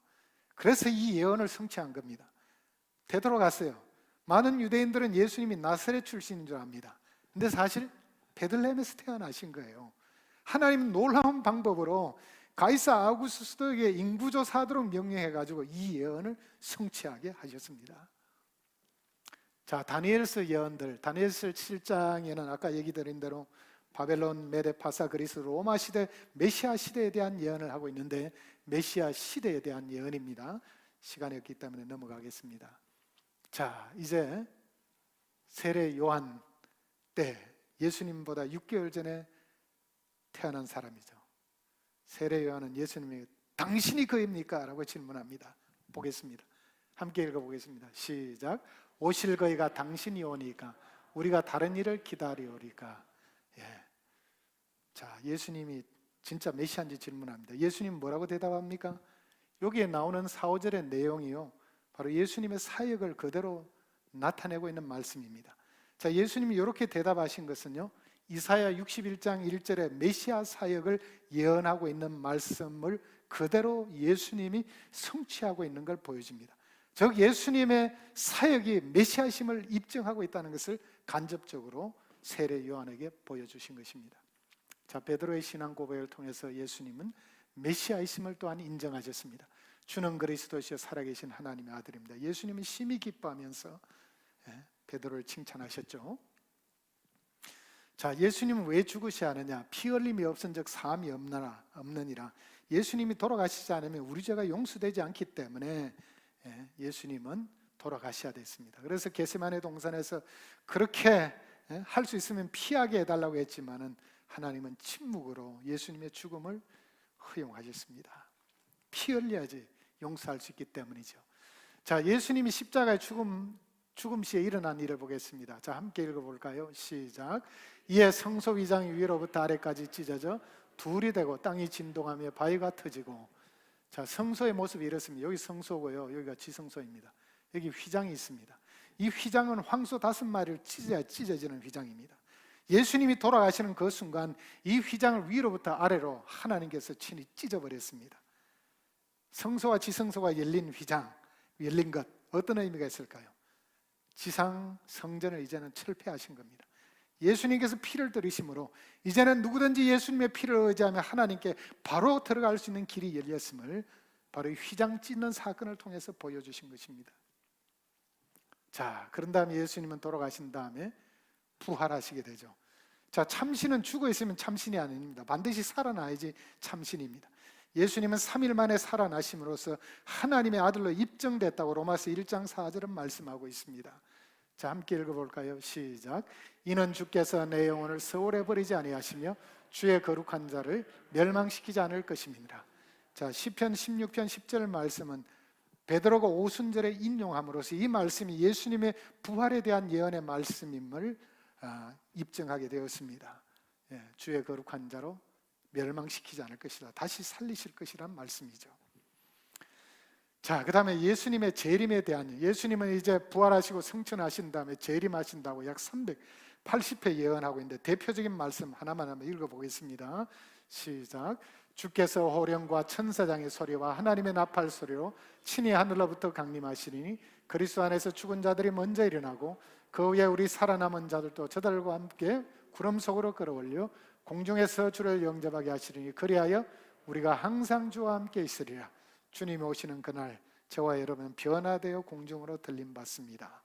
그래서 이 예언을 성취한 겁니다. 되돌아갔어요. 많은 유대인들은 예수님이 나사렛 출신인 줄 압니다. 근데 사실 베들레헴에서 태어나신 거예요. 하나님은 놀라운 방법으로 가이사 아우구스투스에게 인구조사하도록 명령해가지고 이 예언을 성취하게 하셨습니다. 자, 다니엘서 예언들, 다니엘서 7장에는 아까 얘기 드린 대로 바벨론, 메데, 파사, 그리스, 로마 시대, 메시아 시대에 대한 예언을 하고 있는데 메시아 시대에 대한 예언입니다. 시간이 없기 때문에 넘어가겠습니다. 자, 이제 세례 요한 때 예수님보다 6개월 전에 태어난 사람이죠. 세례 요한은 예수님에게 당신이 그입니까? 라고 질문합니다. 보겠습니다. 함께 읽어보겠습니다. 시작. 오실 그이가 당신이 오니까 우리가 다른 일을 기다리오리까. 자, 예수님이 진짜 메시아인지 질문합니다. 예수님 뭐라고 대답합니까? 여기에 나오는 4, 5절의 내용이요, 바로 예수님의 사역을 그대로 나타내고 있는 말씀입니다. 자, 예수님이 이렇게 대답하신 것은요, 이사야 61장 1절에 메시아 사역을 예언하고 있는 말씀을 그대로 예수님이 성취하고 있는 걸 보여줍니다. 즉 예수님의 사역이 메시아심을 입증하고 있다는 것을 간접적으로 세례 요한에게 보여주신 것입니다. 자, 베드로의 신앙 고백을 통해서 예수님은 메시아이심을 또한 인정하셨습니다. 주는 그리스도시요 살아계신 하나님의 아들입니다. 예수님은 심히 기뻐하면서 베드로를 칭찬하셨죠. 자, 예수님은 왜 죽으셔야 하느냐? 피 흘림이 없은즉 사함이 없느니라. 예수님이 돌아가시지 않으면 우리 죄가 용서되지 않기 때문에 예수님은 돌아가셔야 됐습니다. 그래서 겟세마네 동산에서 그렇게 할 수 있으면 피하게 해달라고 했지만은 하나님은 침묵으로 예수님의 죽음을 허용하셨습니다. 피 흘려야지 용서할 수 있기 때문이죠. 자, 예수님이 십자가의 죽음 시에 일어난 일을 보겠습니다. 자, 함께 읽어볼까요? 시작. 이에 성소 위장이 위로부터 아래까지 찢어져 둘이 되고 땅이 진동하며 바위가 터지고. 자, 성소의 모습이 이렇습니다. 여기 성소고요, 여기가 지성소입니다. 여기 휘장이 있습니다. 이 휘장은 황소 5마리를 찢어야 찢어지는 휘장입니다. 예수님이 돌아가시는 그 순간 이 휘장을 위로부터 아래로 하나님께서 친히 찢어버렸습니다. 성소와 지성소가 열린 휘장, 열린 것, 어떤 의미가 있을까요? 지상 성전을 이제는 철폐하신 겁니다. 예수님께서 피를 들이심으로 이제는 누구든지 예수님의 피를 의지하며 하나님께 바로 들어갈 수 있는 길이 열렸음을 바로 이 휘장 찢는 사건을 통해서 보여주신 것입니다. 자, 그런 다음에 예수님은 돌아가신 다음에 부활하시게 되죠. 자, 참신은 죽어 있으면 참신이 아닙니다. 반드시 살아나야지 참신입니다. 예수님은 3일 만에 살아나심으로써 하나님의 아들로 입증됐다고 로마서 1장 4절은 말씀하고 있습니다. 자, 함께 읽어볼까요? 시작. 이는 주께서 내 영혼을 서울에 버리지 아니하시며 주의 거룩한 자를 멸망시키지 않을 것임이니라. 자, 시편 16편 10절 말씀은 베드로가 오순절에 인용함으로써 이 말씀이 예수님의 부활에 대한 예언의 말씀임을 입증하게 되었습니다. 주의 거룩한 자로 멸망시키지 않을 것이다, 다시 살리실 것이란 말씀이죠. 자, 그 다음에 예수님의 재림에 대한, 예수님은 이제 부활하시고 승천하신 다음에 재림하신다고 약 380회 예언하고 있는데 대표적인 말씀 하나만 한번 읽어보겠습니다. 시작. 주께서 호령과 천사장의 소리와 하나님의 나팔 소리로 친히 하늘로부터 강림하시리니 그리스도 안에서 죽은 자들이 먼저 일어나고 그 위에 우리 살아남은 자들도 저들과 함께 구름 속으로 끌어올려 공중에서 주를 영접하게 하시리니 그리하여 우리가 항상 주와 함께 있으리라. 주님이 오시는 그날 저와 여러분은 변화되어 공중으로 들림받습니다.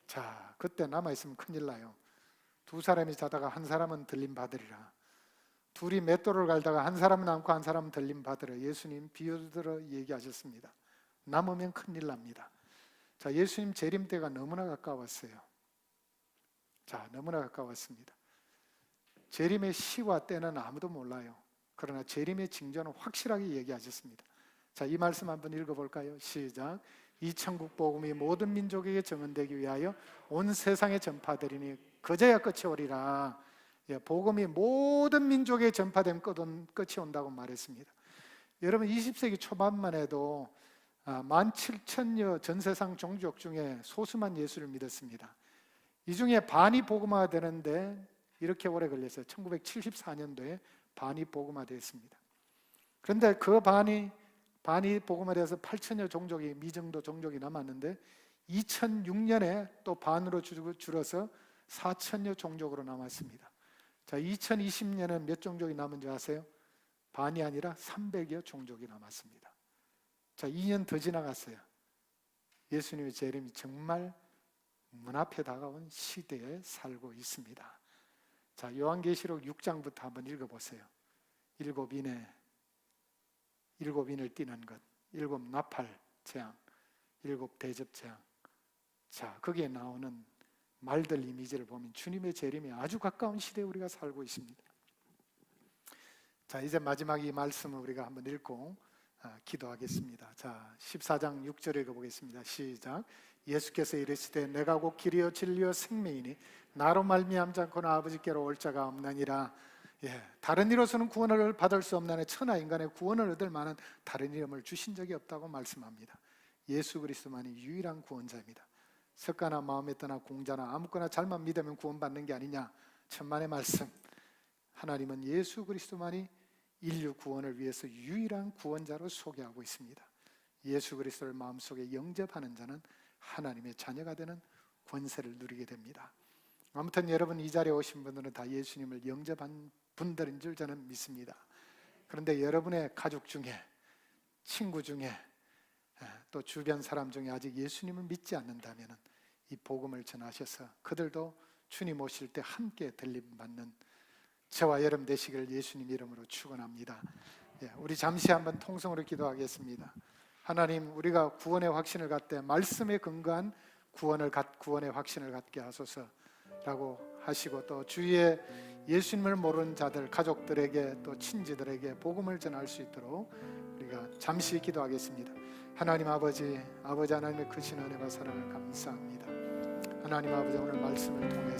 자, 그때 남아있으면 큰일 나요. 2사람이 자다가 한 사람은 들림받으리라. 둘이 맷돌을 갈다가 한 사람은 남고 한 사람은 들림받으라. 예수님 비유들어 얘기하셨습니다. 남으면 큰일 납니다. 자, 예수님 재림 때가 너무나 가까웠어요. 자, 너무나 가까웠습니다. 재림의 시와 때는 아무도 몰라요. 그러나 재림의 징조는 확실하게 얘기하셨습니다. 자, 이 말씀 한번 읽어볼까요? 시작. 이 천국 복음이 모든 민족에게 증언되기 위하여 온 세상에 전파되리니 그제야 끝이 오리라. 복음이 모든 민족에 전파된 끝이 온다고 말했습니다. 여러분 20세기 초반만 해도 17,000여 전 세상 종족 중에 소수만 예수를 믿었습니다. 이 중에 반이 복음화가 되는데 이렇게 오래 걸렸어요. 1974년도에 반이 복음화되었습니다. 그런데 그 반이 복음에 대해서 8천여 종족이 미정도 종족이 남았는데 2006년에 또 반으로 줄어서 4천여 종족으로 남았습니다. 자, 2020년은 몇 종족이 남은 줄 아세요? 반이 아니라 300여 종족이 남았습니다. 자, 2년 더 지나갔어요. 예수님의 재림이 정말 문 앞에 다가온 시대에 살고 있습니다. 자, 요한계시록 6장부터 한번 읽어보세요. 일곱 인을 띠는 것, 일곱 나팔 재앙, 일곱 대접 재앙. 자, 거기에 나오는 말들 이미지를 보면 주님의 재림이 아주 가까운 시대에 우리가 살고 있습니다. 자, 이제 마지막 이 말씀을 우리가 한번 읽고 기도하겠습니다. 자, 14장 6절 읽어보겠습니다. 시작. 예수께서 이르시되 내가 곧 길이요 진리요 생명이니 나로 말미암지 않고는 아버지께로 올 자가 없나니라. 다른 이로서는 구원을 받을 수 없나니 천하 인간의 구원을 얻을 만한 다른 이름을 주신 적이 없다고 말씀합니다. 예수 그리스도만이 유일한 구원자입니다. 석가나 마호메트나 공자나 아무거나 잘만 믿으면 구원받는 게 아니냐, 천만의 말씀. 하나님은 예수 그리스도만이 인류 구원을 위해서 유일한 구원자로 소개하고 있습니다. 예수 그리스도를 마음속에 영접하는 자는 하나님의 자녀가 되는 권세를 누리게 됩니다. 아무튼 여러분, 이 자리에 오신 분들은 다 예수님을 영접한 분들인 줄 저는 믿습니다. 그런데 여러분의 가족 중에, 친구 중에, 또 주변 사람 중에 아직 예수님을 믿지 않는다면 이 복음을 전하셔서 그들도 주님 오실 때 함께 들림받는 저와 여러분 되시기를 예수님 이름으로 축원합니다. 우리 잠시 한번 통성으로 기도하겠습니다. 하나님, 우리가 구원의 확신을 갖되 말씀에 근거한 구원의 확신을 갖게 하소서라고 하시고, 또 주위에 예수님을 모르는 자들, 가족들에게 또 친지들에게 복음을 전할 수 있도록 우리가 잠시 기도하겠습니다. 하나님 아버지 하나님의 크신 은혜와 사랑을 감사합니다. 하나님 아버지, 오늘 말씀을 통해서